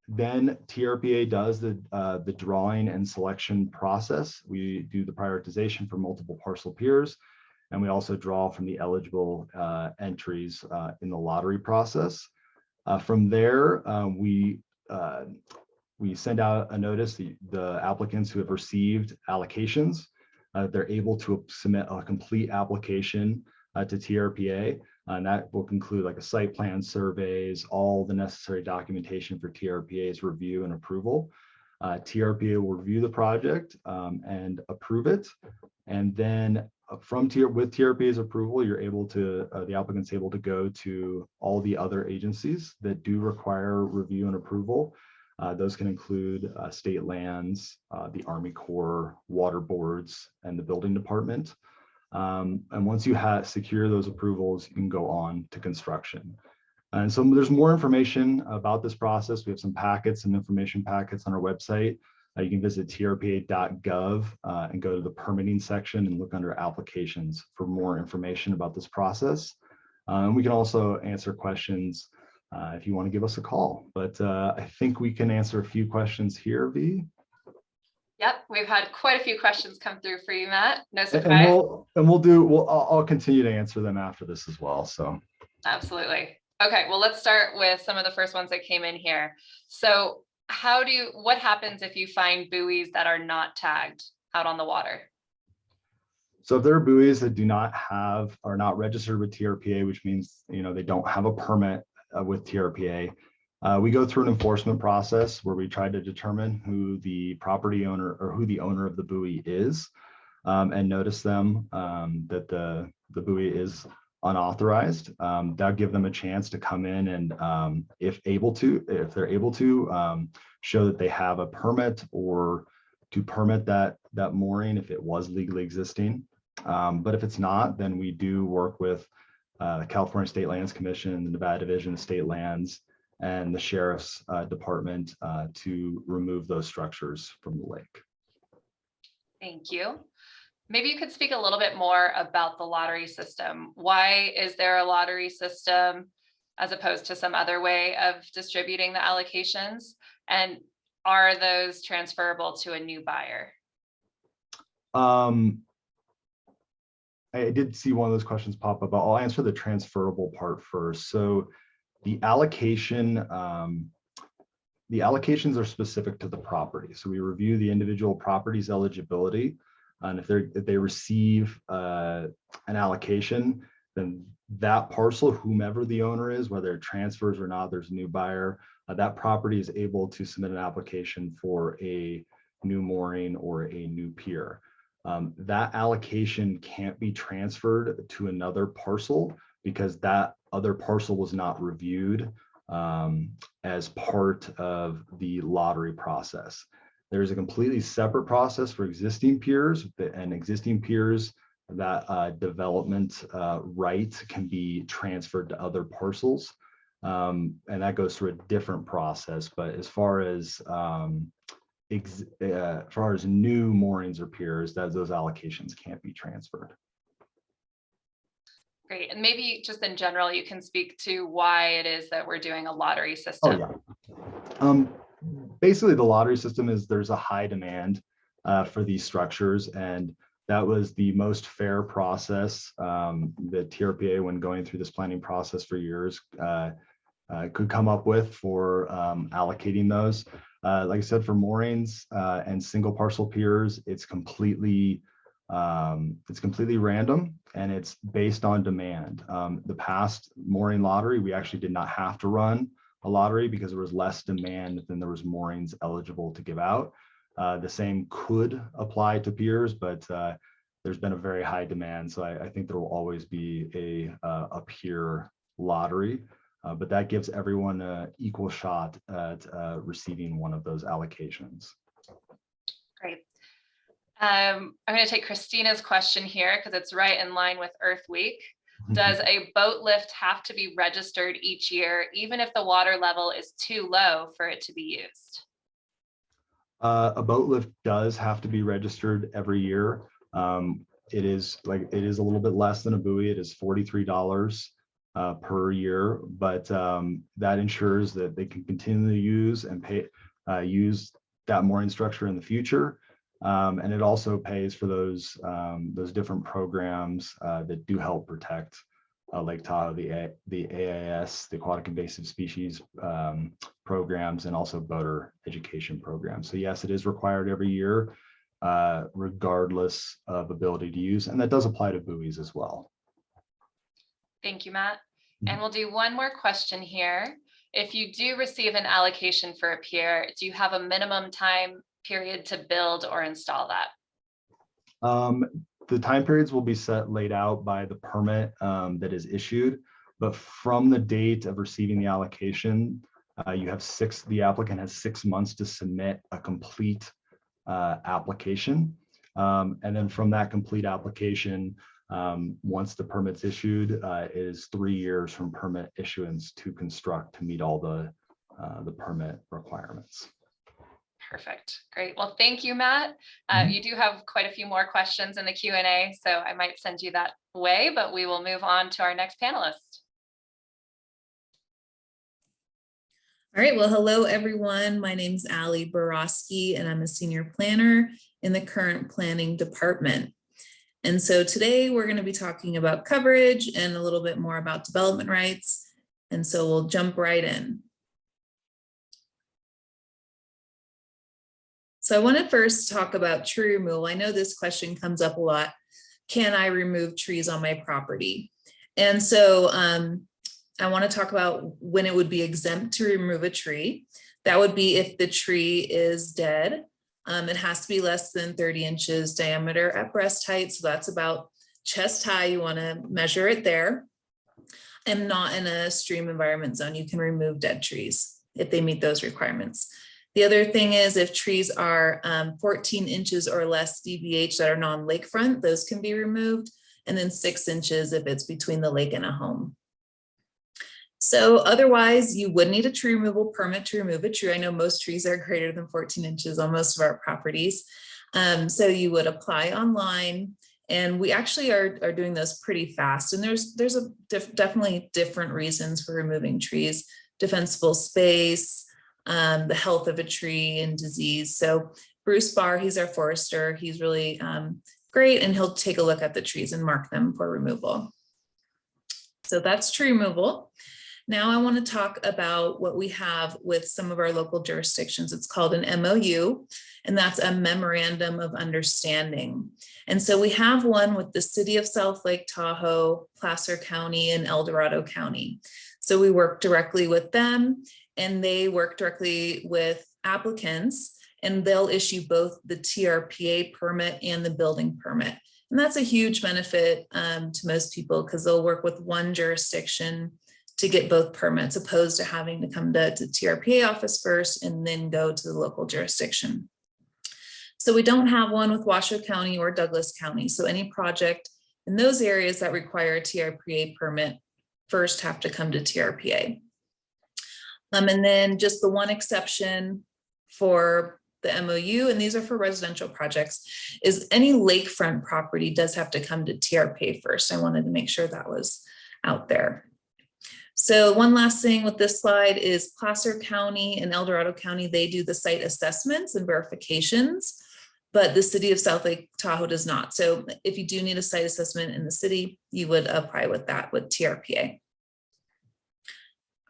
Then TRPA does the drawing and selection process. We do the prioritization for multiple parcel piers, and we also draw from the eligible entries in the lottery process. From there, we send out a notice. The applicants who have received allocations, they're able to submit a complete application to TRPA, and that will include like a site plan, surveys, all the necessary documentation for TRPA's review and approval. TRPA will review the project and approve it, and then with TRPA's approval, you're able to the applicant's able to go to all the other agencies that do require review and approval. Those can include state lands, the Army Corps, water boards, and the building department. And once you secure those approvals, you can go on to construction. And so there's more information about this process. We have some packets, some information packets on our website. You can visit trpa.gov and go to the permitting section and look under applications for more information about this process. And we can also answer questions if you want to give us a call. But I think we can answer a few questions here, V. Yep, we've had quite a few questions come through for you, Matt. No surprise. And I'll continue to answer them after this as well. So absolutely. Okay, well, let's start with some of the first ones that came in here. So what happens if you find buoys that are not tagged out on the water? So if there are buoys that are not registered with TRPA, which means they don't have a permit with TRPA, We go through an enforcement process where we try to determine who the property owner or who the owner of the buoy is, and notice them that the buoy is unauthorized. That'll give them a chance to come in and if they're able to, show that they have a permit or to permit that mooring if it was legally existing. But if it's not, then we do work with the California State Lands Commission, the Nevada Division of State Lands, and the Sheriff's Department to remove those structures from the lake. Thank you. Maybe you could speak a little bit more about the lottery system. Why is there a lottery system as opposed to some other way of distributing the allocations? And are those transferable to a new buyer? I did see one of those questions pop up, but I'll answer the transferable part first. So the allocations are specific to the property. So we review the individual property's eligibility. And if they receive an allocation, then that parcel, whomever the owner is, whether it transfers or not, there's a new buyer, that property is able to submit an application for a new mooring or a new pier. That allocation can't be transferred to another parcel because that other parcel was not reviewed as part of the lottery process. There's a completely separate process for existing piers, and existing piers, that development right can be transferred to other parcels. And that goes through a different process. But as far as new moorings or piers, those allocations can't be transferred. Great. And maybe just in general, you can speak to why it is that we're doing a lottery system. Oh, yeah. Basically, the lottery system is there's a high demand for these structures, and that was the most fair process that TRPA, when going through this planning process for years, could come up with for allocating those. Like I said, for moorings and single parcel piers, it's completely random, and it's based on demand. The past mooring lottery, we actually did not have to run a lottery because there was less demand than there was moorings eligible to give out. The same could apply to piers, but there's been a very high demand. So I think there will always be a pier lottery, but that gives everyone an equal shot at receiving one of those allocations. Great. I'm going to take Christina's question here because it's right in line with Earth Week. Does a boat lift have to be registered each year, even if the water level is too low for it to be used? A boat lift does have to be registered every year. It is a little bit less than a buoy. It is $43 per year, but that ensures that they can continue to use and use that mooring structure in the future. And it also pays for those different programs that do help protect Lake Tahoe, the AIS, the Aquatic Invasive Species programs, and also boater education programs. So yes, it is required every year, regardless of ability to use, and that does apply to buoys as well. Thank you, Matt. And we'll do one more question here. If you do receive an allocation for a pier, do you have a minimum time period to build or install that? The time periods will be laid out by the permit that is issued, but from the date of receiving the allocation, the applicant has 6 months to submit a complete application. And then from that complete application, once the permit's issued, it is 3 years from permit issuance to construct to meet all the permit requirements. Perfect. Great. Well, thank you, Matt. You do have quite a few more questions in the Q&A, so I might send you that way, but we will move on to our next panelist. All right. Well, hello, everyone. My name's Allie Borowski, and I'm a senior planner in the current planning department. And so today we're going to be talking about coverage and a little bit more about development rights. And so we'll jump right in. So I want to first talk about tree removal. I know this question comes up a lot. Can I remove trees on my property? And so I want to talk about when it would be exempt to remove a tree. That would be if the tree is dead. It has to be less than 30 inches diameter at breast height. So that's about chest high. You want to measure it there. And not in a stream environment zone. You can remove dead trees if they meet those requirements. The other thing is if trees are 14 inches or less DBH that are non-lakefront, those can be removed. And then 6 inches if it's between the lake and a home. So otherwise, you would need a tree removal permit to remove a tree. I know most trees are greater than 14 inches on most of our properties. So you would apply online. And we actually are doing this pretty fast. And there's definitely different reasons for removing trees: defensible space, the health of a tree, and disease. So Bruce Barr, he's our forester. He's really great, and he'll take a look at the trees and mark them for removal. So that's tree removal. Now I want to talk about what we have with some of our local jurisdictions. It's called an MOU, and that's a memorandum of understanding. And so we have one with the city of South Lake Tahoe, Placer County, and El Dorado County. So we work directly with them, and they work directly with applicants, and they'll issue both the TRPA permit and the building permit. And that's a huge benefit to most people, because they'll work with one jurisdiction to get both permits, opposed to having to come to the TRPA office first and then go to the local jurisdiction. So we don't have one with Washoe County or Douglas County. So any project in those areas that require a TRPA permit first have to come to TRPA. And then just the one exception for the MOU, and these are for residential projects, is any lakefront property does have to come to TRPA first. I wanted to make sure that was out there. So one last thing with this slide is Placer County and El Dorado County, they do the site assessments and verifications, but the city of South Lake Tahoe does not. So if you do need a site assessment in the city, you would apply with that with TRPA.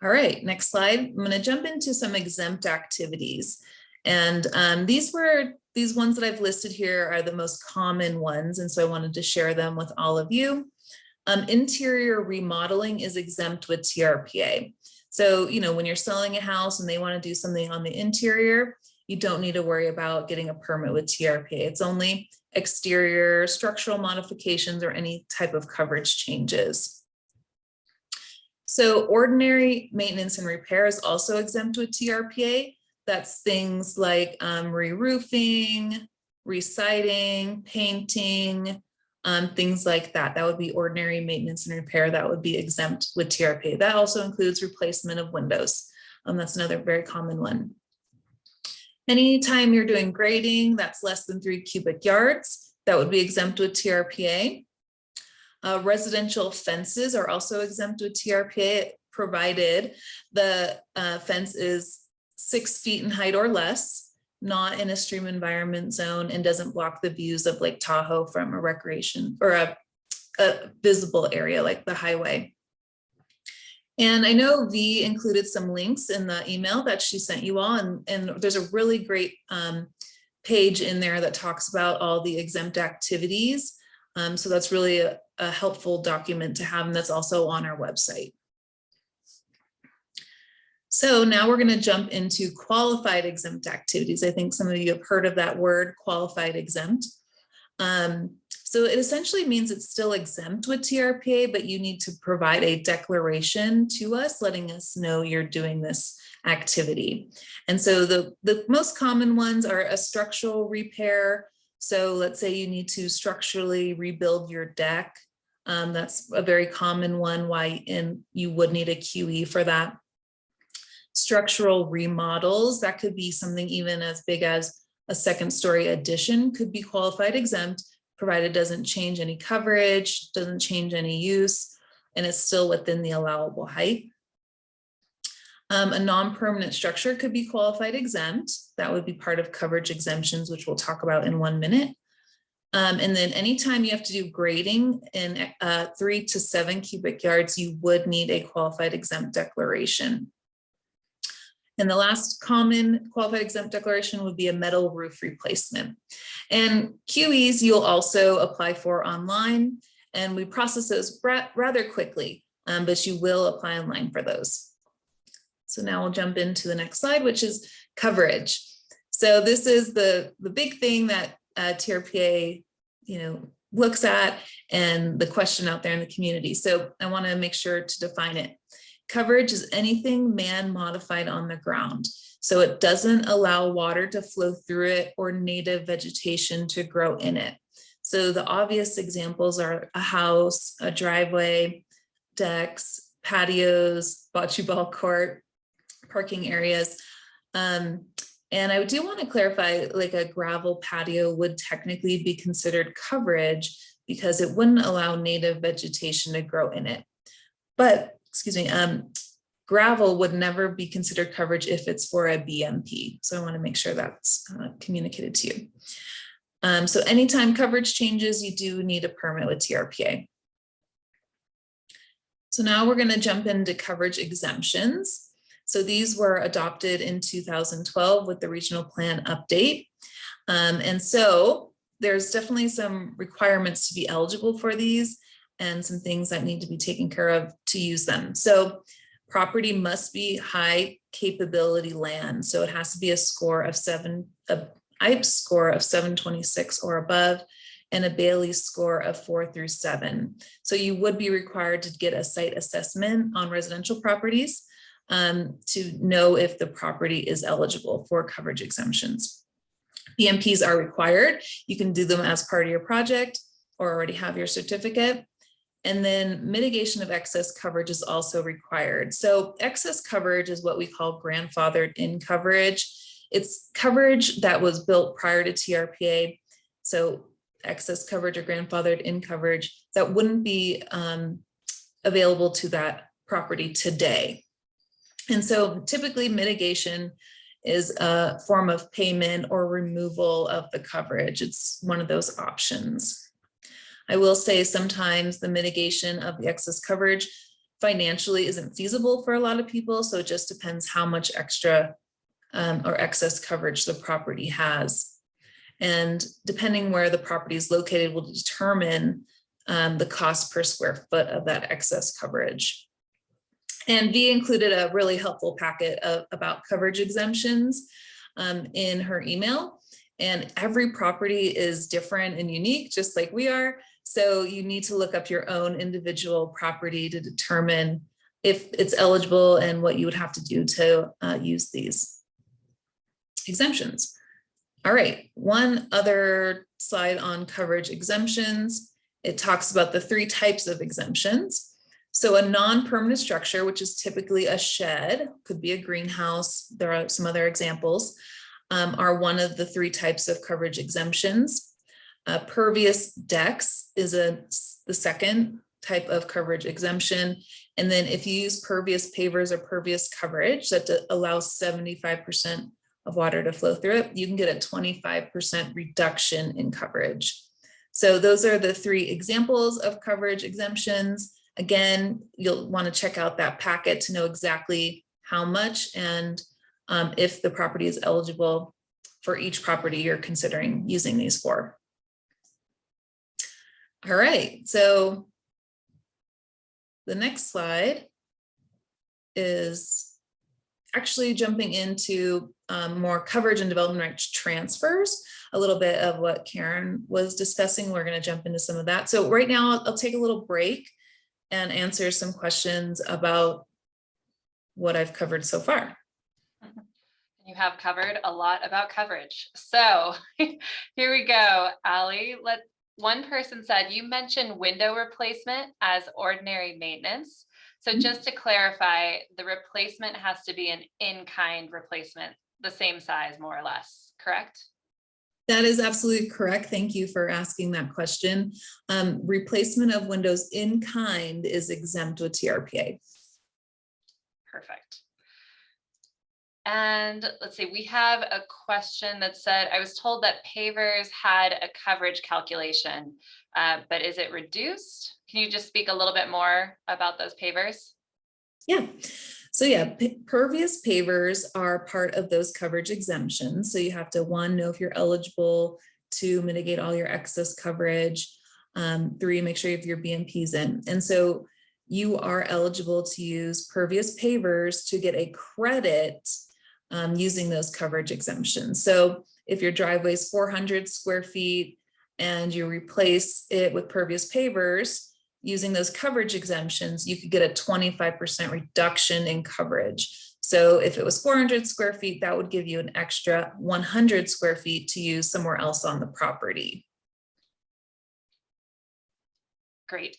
All right, next slide. I'm going to jump into some exempt activities. And these ones that I've listed here are the most common ones. And so I wanted to share them with all of you. Interior remodeling is exempt with TRPA. So, when you're selling a house and they want to do something on the interior, you don't need to worry about getting a permit with TRPA. It's only exterior structural modifications or any type of coverage changes. So ordinary maintenance and repair is also exempt with TRPA. That's things like re-roofing, re-siding, painting, things like that. That would be ordinary maintenance and repair. That would be exempt with TRPA. That also includes replacement of windows. That's another very common one. Anytime you're doing grading, that's less than 3 cubic yards, that would be exempt with TRPA. Residential fences are also exempt with TRPA, provided the fence is 6 feet in height or less, not in a stream environment zone, and doesn't block the views of Lake Tahoe from a recreation or a visible area like the highway. And I know V included some links in the email that she sent you all, and there's a really great page in there that talks about all the exempt activities. So that's really a helpful document to have, and that's also on our website. So now we're going to jump into qualified exempt activities. I think some of you have heard of that word, qualified exempt. So it essentially means it's still exempt with TRPA, but you need to provide a declaration to us, letting us know you're doing this activity. And so the most common ones are a structural repair. So let's say you need to structurally rebuild your deck. That's a very common one, and you would need a QE for that. Structural remodels, that could be something even as big as a 2nd-story addition, could be qualified exempt, provided it doesn't change any coverage, doesn't change any use, and it's still within the allowable height. A non-permanent structure could be qualified exempt. That would be part of coverage exemptions, which we'll talk about in 1 minute. And then anytime you have to do grading in 3 to 7 cubic yards, you would need a qualified exempt declaration. And the last common qualified exempt declaration would be a metal roof replacement. And QEs you'll also apply for online, and we process those rather quickly. but you will apply online for those. So now we'll jump into the next slide, which is coverage. So this is the big thing that TRPA, looks at, and the question out there in the community. So I want to make sure to define it. Coverage is anything man modified on the ground. So it doesn't allow water to flow through it or native vegetation to grow in it. So the obvious examples are a house, a driveway, decks, patios, bocce ball court, parking areas. And I do want to clarify, like a gravel patio would technically be considered coverage because it wouldn't allow native vegetation to grow in it. But, excuse me, gravel would never be considered coverage if it's for a BMP. So I want to make sure that's communicated to you. So anytime coverage changes, you do need a permit with TRPA. So now we're going to jump into coverage exemptions. So these were adopted in 2012 with the regional plan update. And so there's definitely some requirements to be eligible for these and some things that need to be taken care of to use them. So property must be high capability land. So it has to be a score of IPE score of 726 or above, and a Bailey score of 4 through 7. So you would be required to get a site assessment on residential properties to know if the property is eligible for coverage exemptions. BMPs are required. You can do them as part of your project or already have your certificate. And then mitigation of excess coverage is also required. So excess coverage is what we call grandfathered in coverage. It's coverage that was built prior to TRPA. So excess coverage or grandfathered in coverage that wouldn't be available to that property today. And so typically mitigation is a form of payment or removal of the coverage. It's one of those options. I will say sometimes the mitigation of the excess coverage financially isn't feasible for a lot of people. So it just depends how much extra or excess coverage the property has. And depending where the property is located will determine the cost per square foot of that excess coverage. And V included a really helpful packet about coverage exemptions in her email. And every property is different and unique, just like we are. So you need to look up your own individual property to determine if it's eligible and what you would have to do to use these exemptions. All right, one other slide on coverage exemptions. It talks about the 3 types of exemptions. So a non-permanent structure, which is typically a shed, could be a greenhouse, there are some other examples, are one of the 3 types of coverage exemptions. Pervious decks is the second type of coverage exemption. And then if you use pervious pavers or pervious coverage that allows 75% of water to flow through it, you can get a 25% reduction in coverage. So those are the 3 examples of coverage exemptions. Again, you'll want to check out that packet to know exactly how much and if the property is eligible for each property you're considering using these for. All right, so the next slide is actually jumping into more coverage and development rights transfers, a little bit of what Karen was discussing. We're going to jump into some of that. So right now I'll take a little break and answer some questions about what I've covered so far. You have covered a lot about coverage. So here we go, Allie. One person said, you mentioned window replacement as ordinary maintenance. So just to clarify, the replacement has to be an in-kind replacement, the same size, more or less, correct? That is absolutely correct. Thank you for asking that question. Replacement of windows in kind is exempt with TRPA. Perfect. And let's see, we have a question that said, I was told that pavers had a coverage calculation, but is it reduced? Can you just speak a little bit more about those pavers? Yeah. So yeah, pervious pavers are part of those coverage exemptions. So you have to, 1, know if you're eligible, 2, mitigate all your excess coverage, 3, make sure you have your BMPs in. And so you are eligible to use pervious pavers to get a credit using those coverage exemptions. So if your driveway is 400 square feet and you replace it with pervious pavers, using those coverage exemptions, you could get a 25% reduction in coverage. So if it was 400 square feet, that would give you an extra 100 square feet to use somewhere else on the property. Great.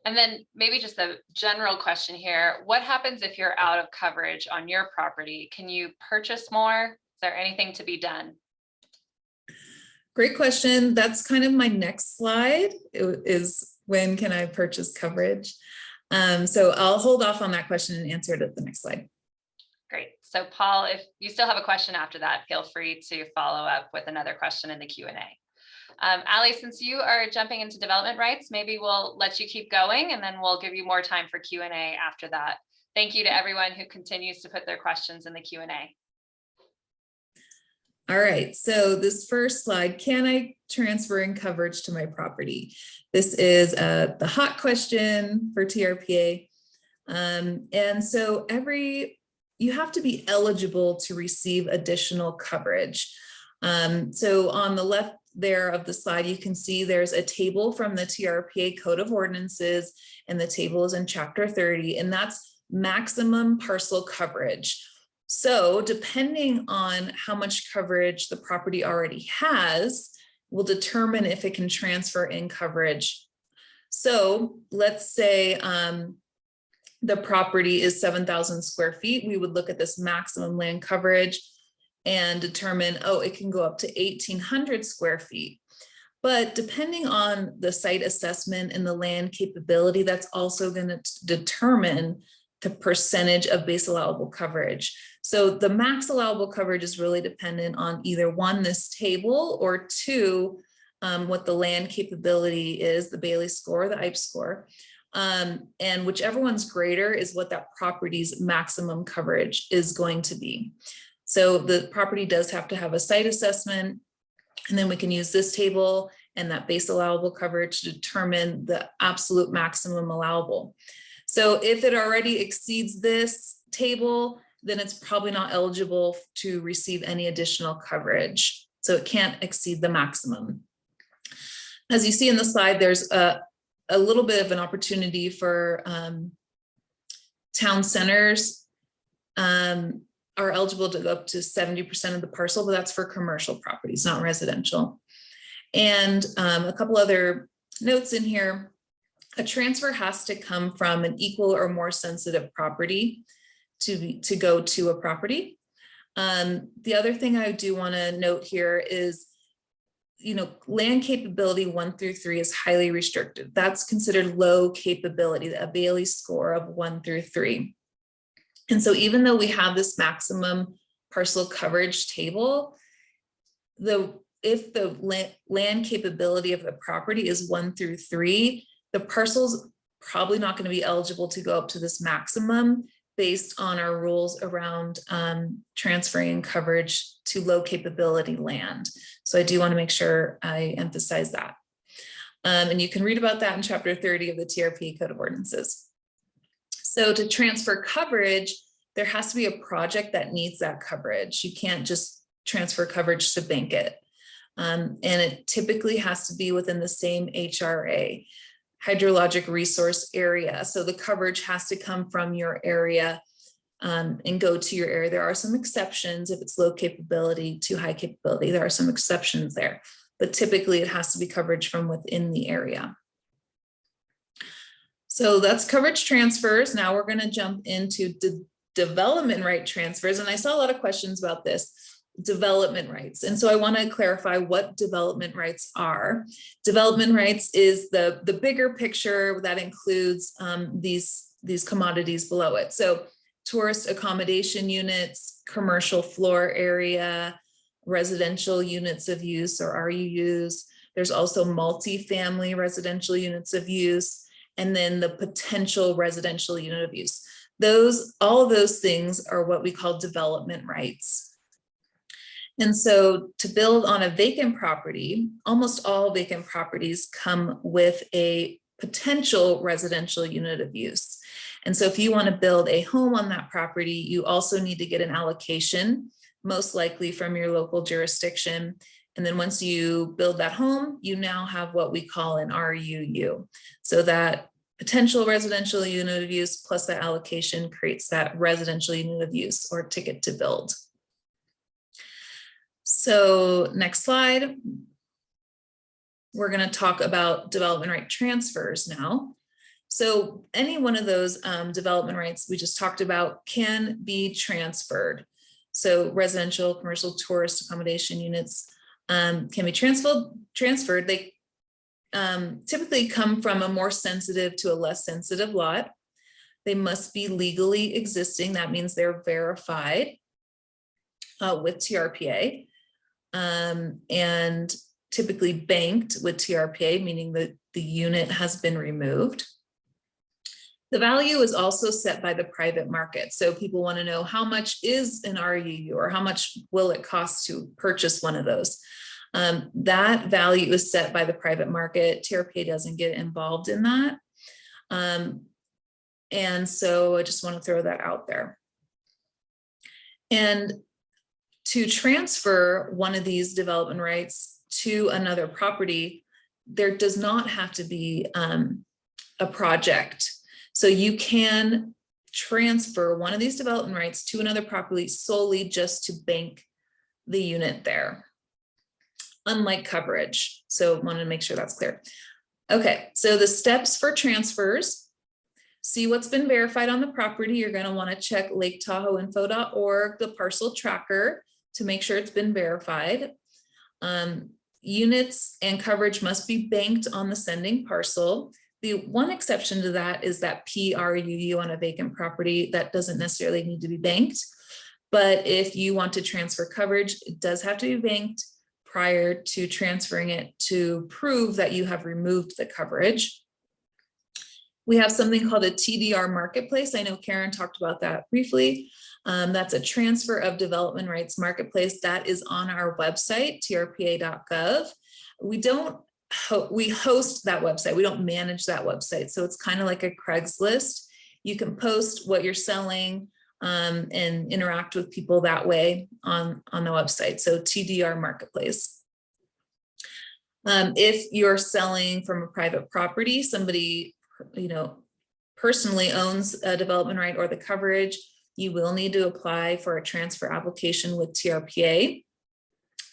And then maybe just a general question here. What happens if you're out of coverage on your property? Can you purchase more? Is there anything to be done? Great question. That's kind of my next slide. It is, when can I purchase coverage? So I'll hold off on that question and answer it at the next slide. Great. So Paul, if you still have a question after that, feel free to follow up with another question in the Q&A. Ali, since you are jumping into development rights, maybe we'll let you keep going and then we'll give you more time for Q&A after that. Thank you to everyone who continues to put their questions in the Q&A. All right, so this first slide, can I transfer in coverage to my property? This is the hot question for TRPA. And so you have to be eligible to receive additional coverage. So on the left there of the slide, you can see there's a table from the TRPA Code of Ordinances, and the table is in Chapter 30, and that's maximum parcel coverage. So depending on how much coverage the property already has, will determine if it can transfer in coverage. So let's say the property is 7,000 square feet. We would look at this maximum land coverage and determine, oh, it can go up to 1,800 square feet. But depending on the site assessment and the land capability, that's also going to determine the percentage of base allowable coverage. So the max allowable coverage is really dependent on either one, this table, or two, what the land capability is, the Bailey score, the IPE score. And whichever one's greater is what that property's maximum coverage is going to be. So the property does have to have a site assessment, and then we can use this table and that base allowable coverage to determine the absolute maximum allowable. So if it already exceeds this table, then it's probably not eligible to receive any additional coverage. So it can't exceed the maximum. As you see in the slide, there's a little bit of an opportunity for town centers are eligible to go up to 70% of the parcel, but that's for commercial properties, not residential. And a couple other notes in here. A transfer has to come from an equal or more sensitive property to go to a property. The other thing I do want to note here is, land capability 1 through 3 is highly restricted. That's considered low capability, a Bailey score of 1 through 3. And so even though we have this maximum parcel coverage table, if the land capability of the property is 1 through 3, the parcel's probably not going to be eligible to go up to this maximum based on our rules around transferring coverage to low capability land. So I do want to make sure I emphasize that. And you can read about that in Chapter 30 of the TRPA Code of Ordinances. So to transfer coverage, there has to be a project that needs that coverage. You can't just transfer coverage to bank it. And it typically has to be within the same HRA, hydrologic resource area. So the coverage has to come from your area and go to your area. There are some exceptions if it's low capability to high capability. There are some exceptions there, but typically it has to be coverage from within the area. So that's coverage transfers. Now we're going to jump into development right transfers. And I saw a lot of questions about this. Development rights. And so I want to clarify what development rights are. Development rights is the bigger picture that includes these commodities below it. So tourist accommodation units, commercial floor area, residential units of use or RUUs. There's also multi-family residential units of use, and then the potential residential unit of use. All of those things are what we call development rights. And so to build on a vacant property, almost all vacant properties come with a potential residential unit of use. And so if you want to build a home on that property, you also need to get an allocation, most likely from your local jurisdiction. And then once you build that home, you now have what we call an RUU. So that potential residential unit of use plus that allocation creates that residential unit of use or ticket to build. So next slide. We're going to talk about development right transfers now. So any one of those development rights we just talked about can be transferred. So residential, commercial, tourist accommodation units can be transferred. They typically come from a more sensitive to a less sensitive lot. They must be legally existing. That means they're verified with TRPA and typically banked with TRPA, meaning that the unit has been removed. The value is also set by the private market. So people want to know how much is an RUU or how much will it cost to purchase one of those. That value is set by the private market. TRPA doesn't get involved in that. And so I just want to throw that out there. And to transfer one of these development rights to another property, there does not have to be a project. So you can transfer one of these development rights to another property solely just to bank the unit there, unlike coverage. So I want to make sure that's clear. Okay, so the steps for transfers: see what's been verified on the property. You're going to want to check LakeTahoeInfo.org, the parcel tracker, to make sure it's been verified. Units and coverage must be banked on the sending parcel. The one exception to that is that PRUU on a vacant property that doesn't necessarily need to be banked. But if you want to transfer coverage, it does have to be banked prior to transferring it to prove that you have removed the coverage. We have something called a TDR marketplace. I know Karen talked about that briefly. That's a transfer of development rights marketplace that is on our website, trpa.gov. We host that website. We don't manage that website. So it's kind of like a Craigslist. You can post what you're selling and interact with people that way on the website. So TDR marketplace. If you're selling from a private property, somebody personally owns a development right or the coverage, you will need to apply for a transfer application with TRPA.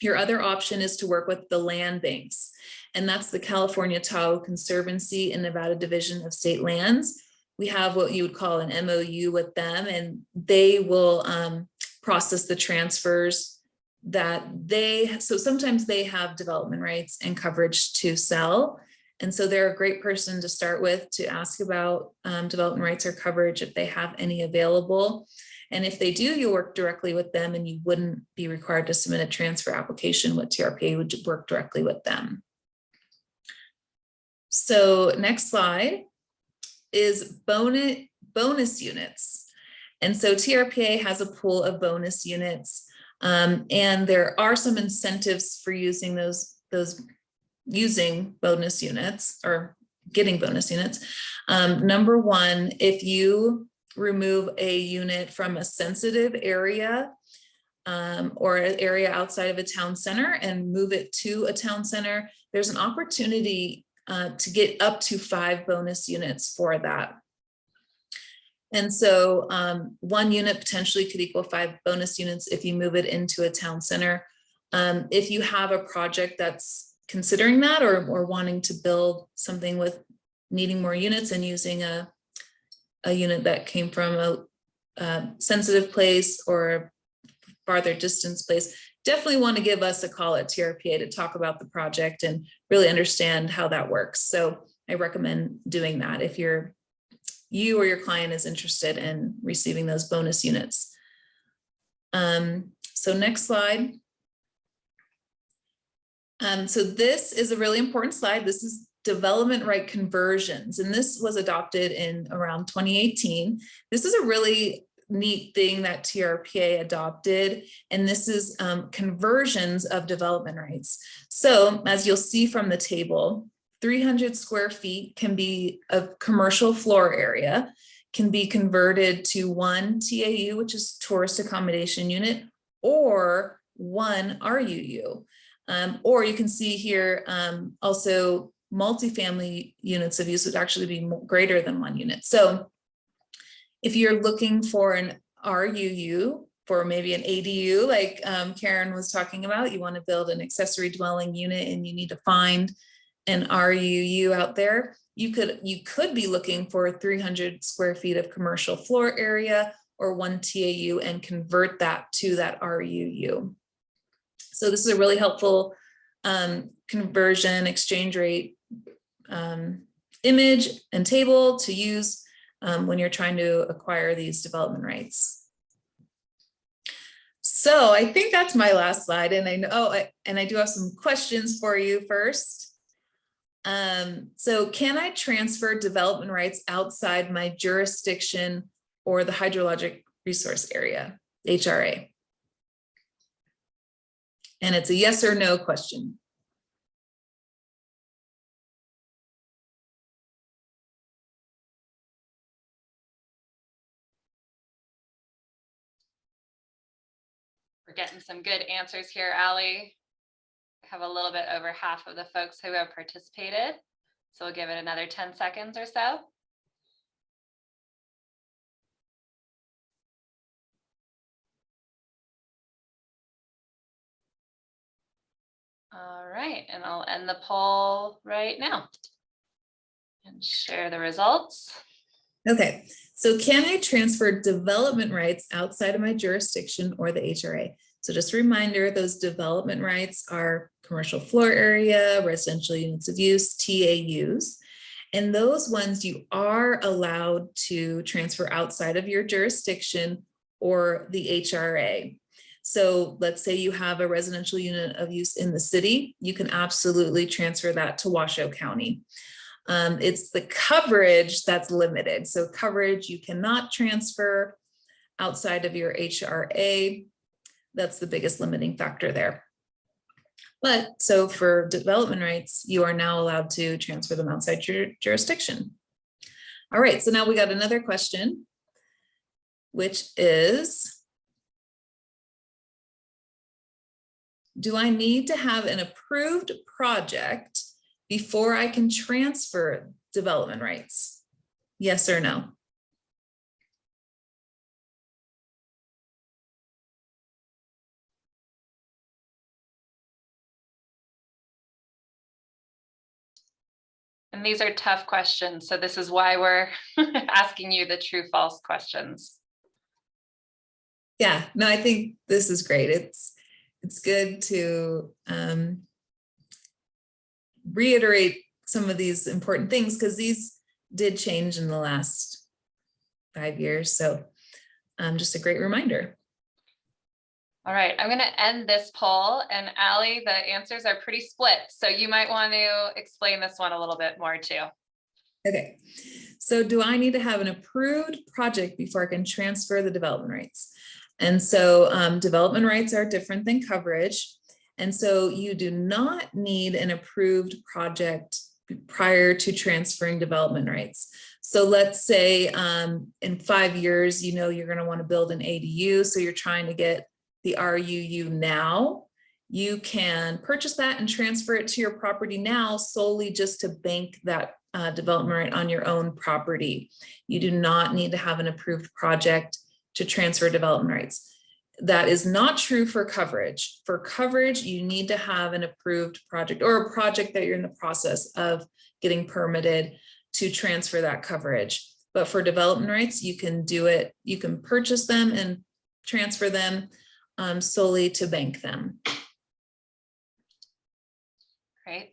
Your other option is to work with the land banks, and that's the California Tahoe Conservancy and Nevada Division of State Lands. We have what you would call an MOU with them, and they will process the transfers so sometimes they have development rights and coverage to sell. And so they're a great person to start with to ask about development rights or coverage if they have any available. And if they do, you work directly with them and you wouldn't be required to submit a transfer application with TRPA, would work directly with them. So next slide is bonus units. And so TRPA has a pool of bonus units, and there are some incentives for using using bonus units or getting bonus units. Number one, if you remove a unit from a sensitive area or an area outside of a town center and move it to a town center, there's an opportunity to get up to 5 bonus units for that. And so one unit potentially could equal 5 bonus units if you move it into a town center. If you have a project that's considering that or wanting to build something with needing more units and using a unit that came from a sensitive place or farther distance place, definitely want to give us a call at TRPA to talk about the project and really understand how that works. So I recommend doing that if you or your client is interested in receiving those bonus units. So next slide. So this is a really important slide. This is development right conversions, and this was adopted in around 2018. This is a really neat thing that TRPA adopted, and this is conversions of development rights. So as you'll see from the table, 300 square feet can be a commercial floor area, can be converted to 1 TAU, which is tourist accommodation unit, or 1 RUU. Or you can see here also multifamily units of use would actually be greater than 1 unit. So if you're looking for an RUU, for maybe an ADU, like Karen was talking about, you want to build an accessory dwelling unit and you need to find an RUU out there, you could be looking for 300 square feet of commercial floor area or 1 TAU and convert that to that RUU. So this is a really helpful conversion exchange rate image and table to use when you're trying to acquire these development rights. So I think that's my last slide, and I know, and I do have some questions for you first. So can I transfer development rights outside my jurisdiction or the hydrologic resource area, HRA? And it's a yes or no question. We're getting some good answers here, Allie. Have a little bit over half of the folks who have participated. So we'll give it another 10 seconds or so. All right, and I'll end the poll right now and share the results. Okay, so can I transfer development rights outside of my jurisdiction or the HRA? So just a reminder, those development rights are commercial floor area, residential units of use, TAUs. And those ones you are allowed to transfer outside of your jurisdiction or the HRA. So let's say you have a residential unit of use in the city, you can absolutely transfer that to Washoe County. It's the coverage that's limited. So coverage you cannot transfer outside of your HRA. That's the biggest limiting factor there. But so for development rights, you are now allowed to transfer them outside your jurisdiction. All right, so now we got another question, which is, do I need to have an approved project before I can transfer development rights? Yes or no? And these are tough questions. So this is why we're asking you the true false questions. Yeah, no, I think this is great. It's good to reiterate some of these important things because these did change in the last 5 years. So just a great reminder. All right, I'm going to end this poll, and Allie, the answers are pretty split. So you might want to explain this one a little bit more too. Okay, so do I need to have an approved project before I can transfer the development rights? And so development rights are different than coverage. And so you do not need an approved project prior to transferring development rights. So let's say in 5 years, you know, you're going to want to build an ADU. So you're trying to get the RUU now. You can purchase that and transfer it to your property now solely just to bank that development right on your own property. You do not need to have an approved project to transfer development rights. That is not true for coverage. For coverage, you need to have an approved project or a project that you're in the process of getting permitted to transfer that coverage. But for development rights, you can do it. You can purchase them and transfer them solely to bank them. Great.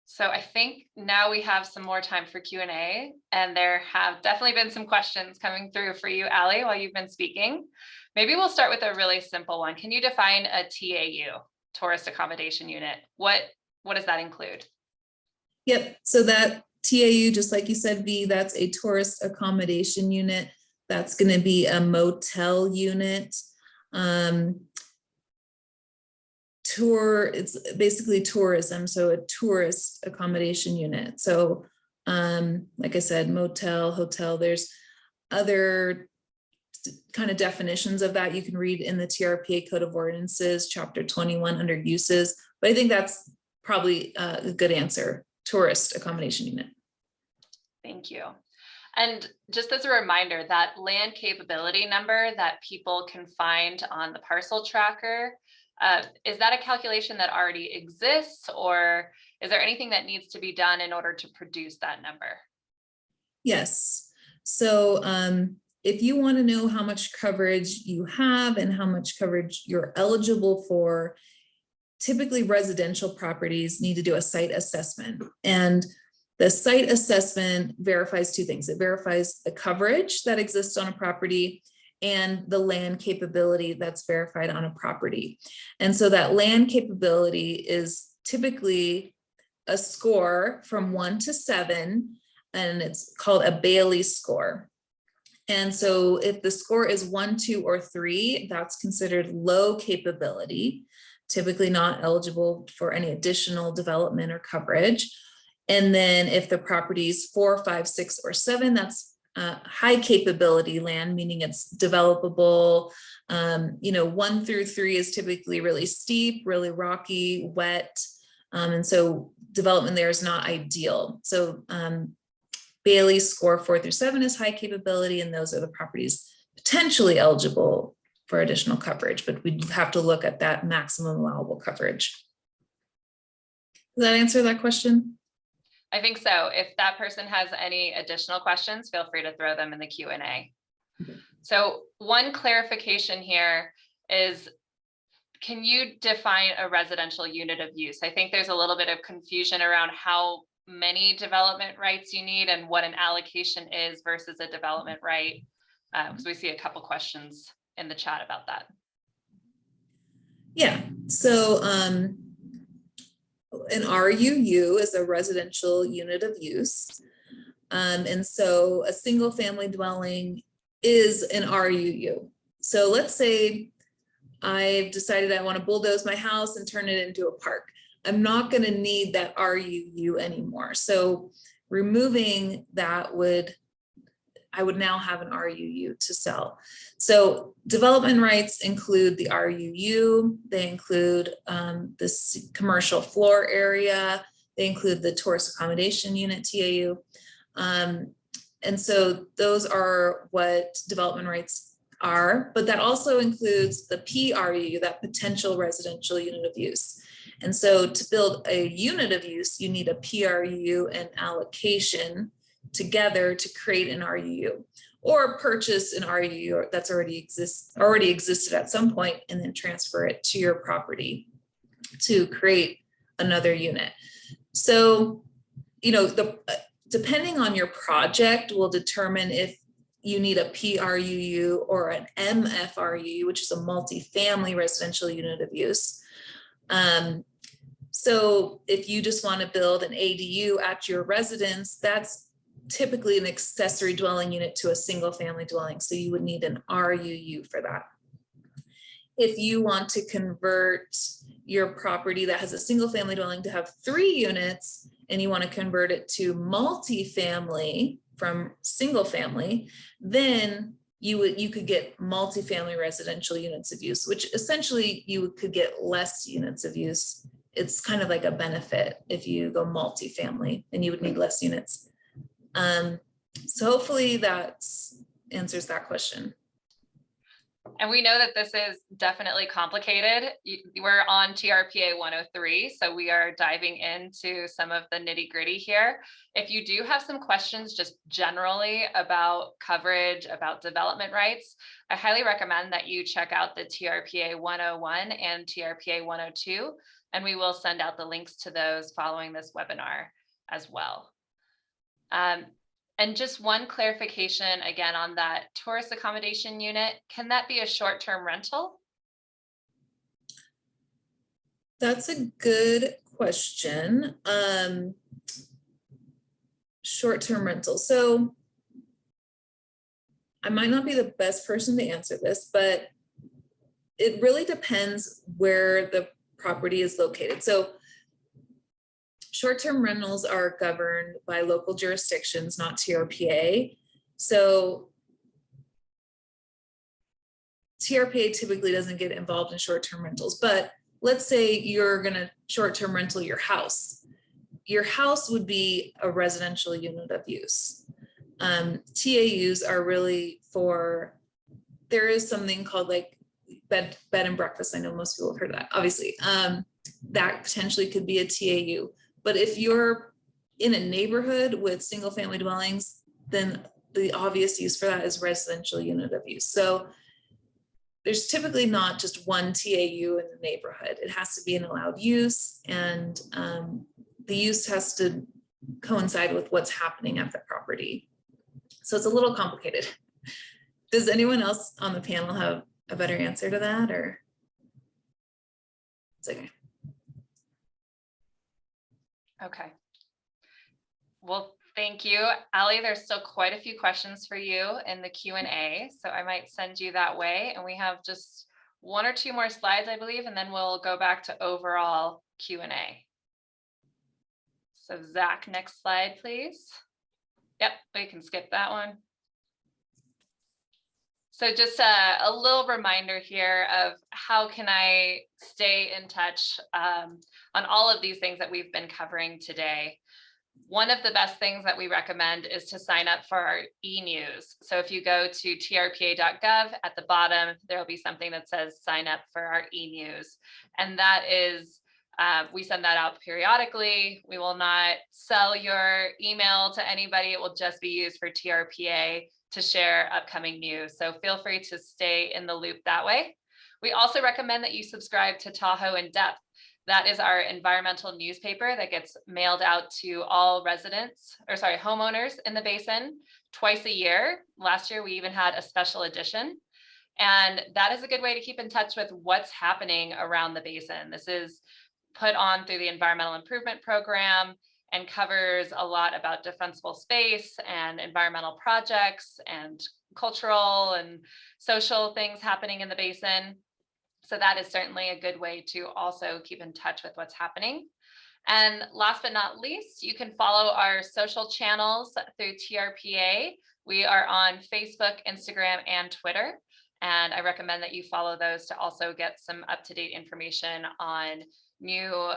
So I think now we have some more time for Q&A, and there have definitely been some questions coming through for you, Allie, while you've been speaking. Maybe we'll start with a really simple one. Can you define a TAU, tourist accommodation unit? What does that include? Yep, so that TAU, just like you said, V, that's a tourist accommodation unit. That's going to be a motel unit. it's basically tourism, so a tourist accommodation unit. So like I said, motel, hotel, there's other kind of definitions of that you can read in the TRPA Code of Ordinances, Chapter 21 under uses, but I think that's probably a good answer, tourist accommodation unit. Thank you. And just as a reminder, that land capability number that people can find on the parcel tracker, is that a calculation that already exists, or is there anything that needs to be done in order to produce that number? Yes. So if you want to know how much coverage you have and how much coverage you're eligible for, typically residential properties need to do a site assessment. And the site assessment verifies two things. It verifies the coverage that exists on a property and the land capability that's verified on a property. And so that land capability is typically a score from 1 to 7, and it's called a Bailey score. And so if the score is 1, 2, or 3, that's considered low capability, typically not eligible for any additional development or coverage. And then if the property is 4, 5, 6, or 7, that's high capability land, meaning it's developable. 1 through 3 is typically really steep, really rocky, wet. And so development there is not ideal. So Bailey score 4 through 7 is high capability, and those are the properties potentially eligible for additional coverage, but we have to look at that maximum allowable coverage. Does that answer that question? I think so. If that person has any additional questions, feel free to throw them in the Q&A. So one clarification here is, can you define a residential unit of use? I think there's a little bit of confusion around how many development rights you need and what an allocation is versus a development right. Because we see a couple questions in the chat about that. Yeah, so an RUU is a residential unit of use. And so a single family dwelling is an RUU. So let's say I've decided I want to bulldoze my house and turn it into a park. I'm not going to need that RUU anymore. So removing that I would now have an RUU to sell. So development rights include the RUU, they include this commercial floor area, they include the tourist accommodation unit, TAU. And so those are what development rights are, but that also includes the PRUU, that potential residential unit of use. And so to build a unit of use, you need a PRUU and allocation together to create an RUU, or purchase an RUU that's already existed at some point and then transfer it to your property to create another unit. So, depending on your project will determine if you need a PRUU or an MFRUU, which is a multifamily residential unit of use. So if you just want to build an ADU at your residence, that's typically an accessory dwelling unit to a single family dwelling. So you would need an RUU for that. If you want to convert your property that has a single family dwelling to have 3 units, and you want to convert it to multifamily from single family, then you could get multifamily residential units of use, which essentially you could get less units of use. It's kind of like a benefit if you go multifamily, and you would need less units. So hopefully that answers that question. And we know that this is definitely complicated. We're on TRPA 103, so we are diving into some of the nitty gritty here. If you do have some questions just generally about coverage, about development rights, I highly recommend that you check out the TRPA 101 and TRPA 102, and we will send out the links to those following this webinar as well. And just one clarification again on that tourist accommodation unit, can that be a short-term rental? That's a good question. Short-term rental. So I might not be the best person to answer this, but it really depends where the property is located. So short-term rentals are governed by local jurisdictions, not TRPA. So TRPA typically doesn't get involved in short-term rentals, but let's say you're gonna short-term rental your house. Your house would be a residential unit of use. TAUs are really for, there is something called like bed and breakfast. I know most people have heard of that, obviously. That potentially could be a TAU. But if you're in a neighborhood with single family dwellings, then the obvious use for that is residential unit of use. So there's typically not just one TAU in the neighborhood. It has to be an allowed use, and the use has to coincide with what's happening at the property. So it's a little complicated. Does anyone else on the panel have a better answer to that, or? It's okay. Okay. Well, thank you, Ali. There's still quite a few questions for you in the Q&A, so I might send you that way. And we have just 1 or 2 more slides, I believe, and then we'll go back to overall Q&A. So Zach, next slide, please. Yep, we can skip that one. So just a little reminder here of how can I stay in touch on all of these things that we've been covering today. One of the best things that we recommend is to sign up for our e-news. So if you go to trpa.gov, at the bottom, there will be something that says sign up for our e-news. And that is, we send that out periodically. We will not sell your email to anybody. It will just be used for TRPA to share upcoming news. So feel free to stay in the loop that way. We also recommend that you subscribe to Tahoe in Depth. That is our environmental newspaper that gets mailed out to all homeowners in the basin twice a year. Last year, we even had a special edition. And that is a good way to keep in touch with what's happening around the basin. This is put on through the Environmental Improvement Program and covers a lot about defensible space and environmental projects and cultural and social things happening in the basin. So that is certainly a good way to also keep in touch with what's happening. And last but not least, you can follow our social channels through TRPA. We are on Facebook, Instagram, and Twitter. And I recommend that you follow those to also get some up-to-date information on new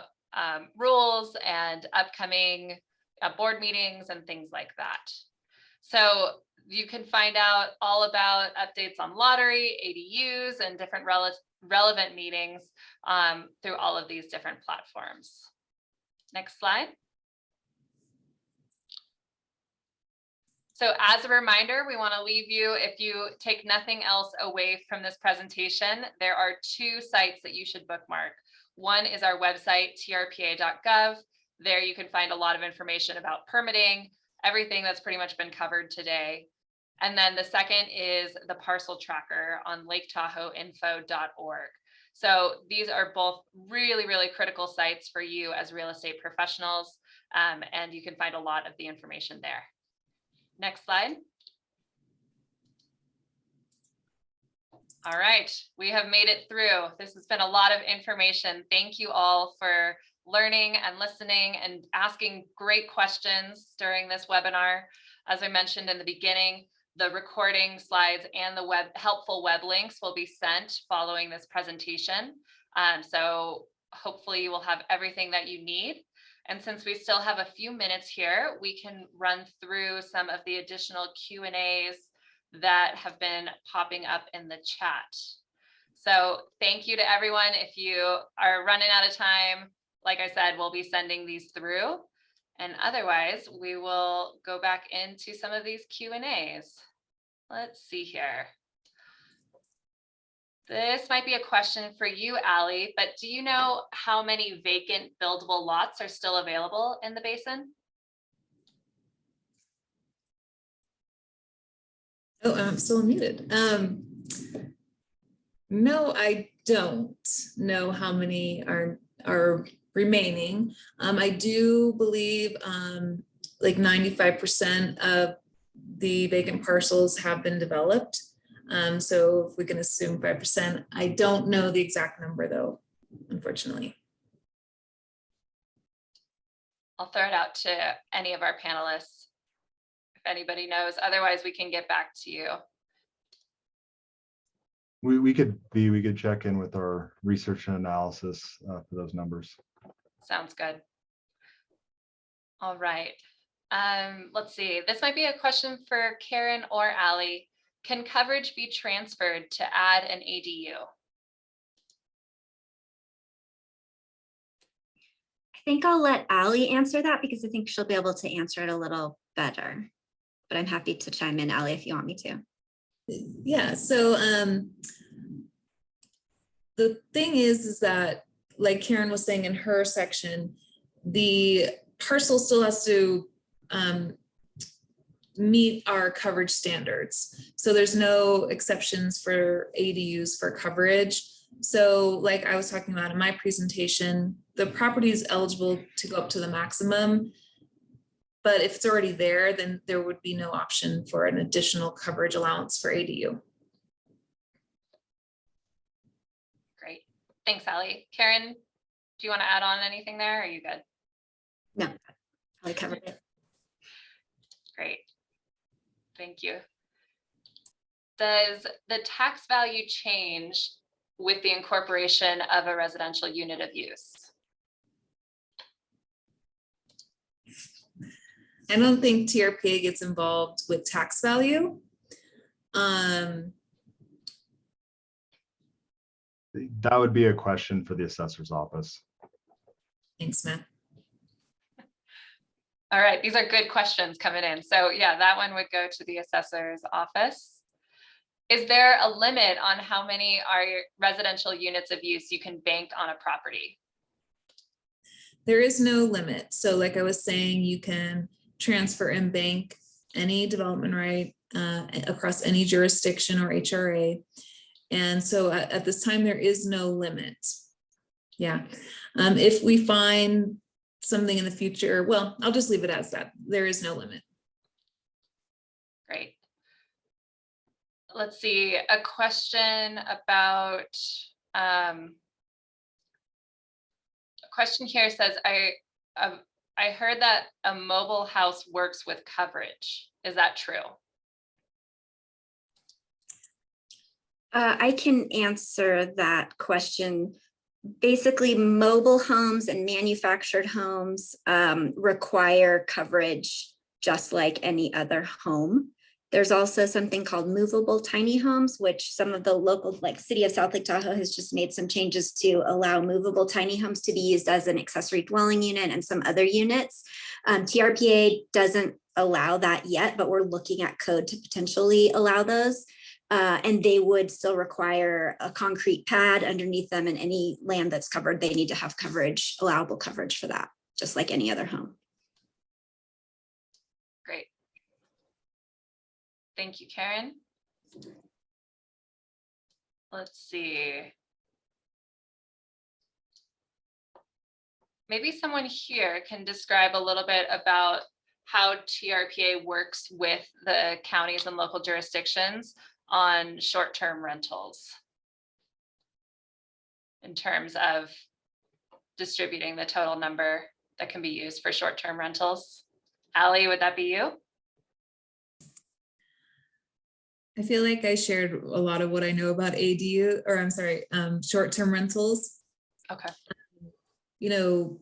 rules and upcoming board meetings and things like that. So you can find out all about updates on lottery, ADUs, and different relevant meetings through all of these different platforms. Next slide. So as a reminder, we want to leave you, if you take nothing else away from this presentation, there are 2 sites that you should bookmark. One is our website, trpa.gov. There you can find a lot of information about permitting, everything that's pretty much been covered today. And then the second is the parcel tracker on laketahoeinfo.org. So these are both really, really critical sites for you as real estate professionals, and you can find a lot of the information there. Next slide. All right, we have made it through. This has been a lot of information. Thank you all for learning and listening and asking great questions during this webinar. As I mentioned in the beginning, the recording slides and the helpful web links will be sent following this presentation. So hopefully you will have everything that you need. And since we still have a few minutes here, we can run through some of the additional Q&As that have been popping up in the chat. So thank you to everyone. If you are running out of time, like I said, we'll be sending these through. And otherwise, we will go back into some of these Q&As. Let's see here. This might be a question for you, Ali, but do you know how many vacant buildable lots are still available in the basin? Oh, I'm still muted. No, I don't know how many are remaining. I do believe like 95% of the vacant parcels have been developed. So if we can assume 5%, I don't know the exact number though. unfortunately. I'll throw it out to any of our panelists if anybody knows. Otherwise, we can get back to you. We could check in with our research and analysis for those numbers. Sounds good. All right. Let's see. This might be a question for Karen or Allie. Can coverage be transferred to add an ADU? I think I'll let Allie answer that because I think she'll be able to answer it a little better. But I'm happy to chime in, Allie, if you want me to. Yeah, so the thing is that, like Karen was saying in her section, the parcel still has to meet our coverage standards. So there's no exceptions for ADUs for coverage. So like I was talking about in my presentation, the property is eligible to go up to the maximum. But if it's already there, then there would be no option for an additional coverage allowance for ADU. Great. Thanks, Allie. Karen, do you want to add on anything there? Or are you good? No, I covered it. Great. Thank you. Does the tax value change with the incorporation of a residential unit of use? I don't think TRPA gets involved with tax value. That would be a question for the assessor's office. Thanks, Matt. All right, these are good questions coming in. So yeah, that one would go to the assessor's office. Is there a limit on how many are your residential units of use you can bank on a property? There is no limit. So like I was saying, you can transfer and bank any development right across any jurisdiction or HRA. And so at this time, there is no limit. Yeah. If we find something in the future, well, I'll just leave it as that. There is no limit. Great. Let's see, a question about, a question here says, I heard that a mobile house works with coverage. Is that true? I can answer that question. Basically, mobile homes and manufactured homes require coverage just like any other home. There's also something called movable tiny homes, which some of the local, like City of South Lake Tahoe has just made some changes to allow movable tiny homes to be used as an accessory dwelling unit and some other units. TRPA doesn't allow that yet, but we're looking at code to potentially allow those. And they would still require a concrete pad underneath them, and any land that's covered, they need to have coverage, allowable coverage for that, just like any other home. Great. Thank you, Karen. Let's see. Maybe someone here can describe a little bit about how TRPA works with the counties and local jurisdictions on short-term rentals in terms of distributing the total number that can be used for short-term rentals. Allie, would that be you? I feel like I shared a lot of what I know about ADU, or I'm sorry, short-term rentals. Okay. You know,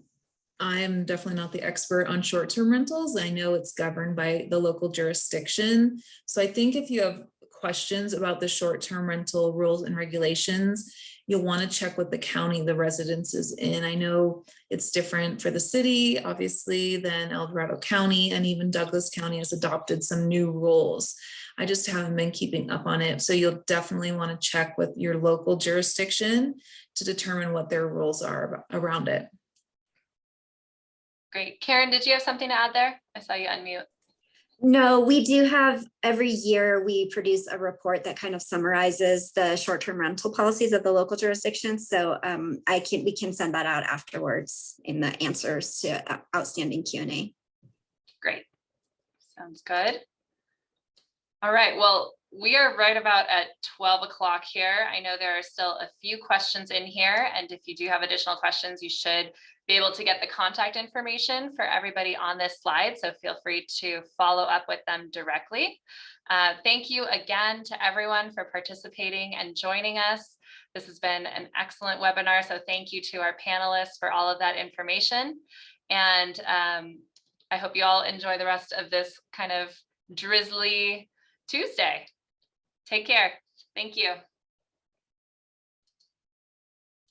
I'm definitely not the expert on short-term rentals. I know it's governed by the local jurisdiction. So I think if you have questions about the short-term rental rules and regulations, you'll want to check with the county the residence is in. I know it's different for the city, obviously, than El Dorado County, and even Douglas County has adopted some new rules. I just haven't been keeping up on it. So you'll definitely want to check with your local jurisdiction to determine what their rules are around it. Great. Karen, did you have something to add there? I saw you unmute. No, we do have, every year we produce a report that kind of summarizes the short-term rental policies of the local jurisdictions. So we can send that out afterwards in the answers to outstanding Q&A. Great. Sounds good. All right. Well, we are right about at 12 o'clock here. I know there are still a few questions in here, and if you do have additional questions, you should be able to get the contact information for everybody on this slide. So feel free to follow up with them directly. Thank you again to everyone for participating and joining us. This has been an excellent webinar. So thank you to our panelists for all of that information. And I hope you all enjoy the rest of this kind of drizzly Tuesday. Take care. Thank you.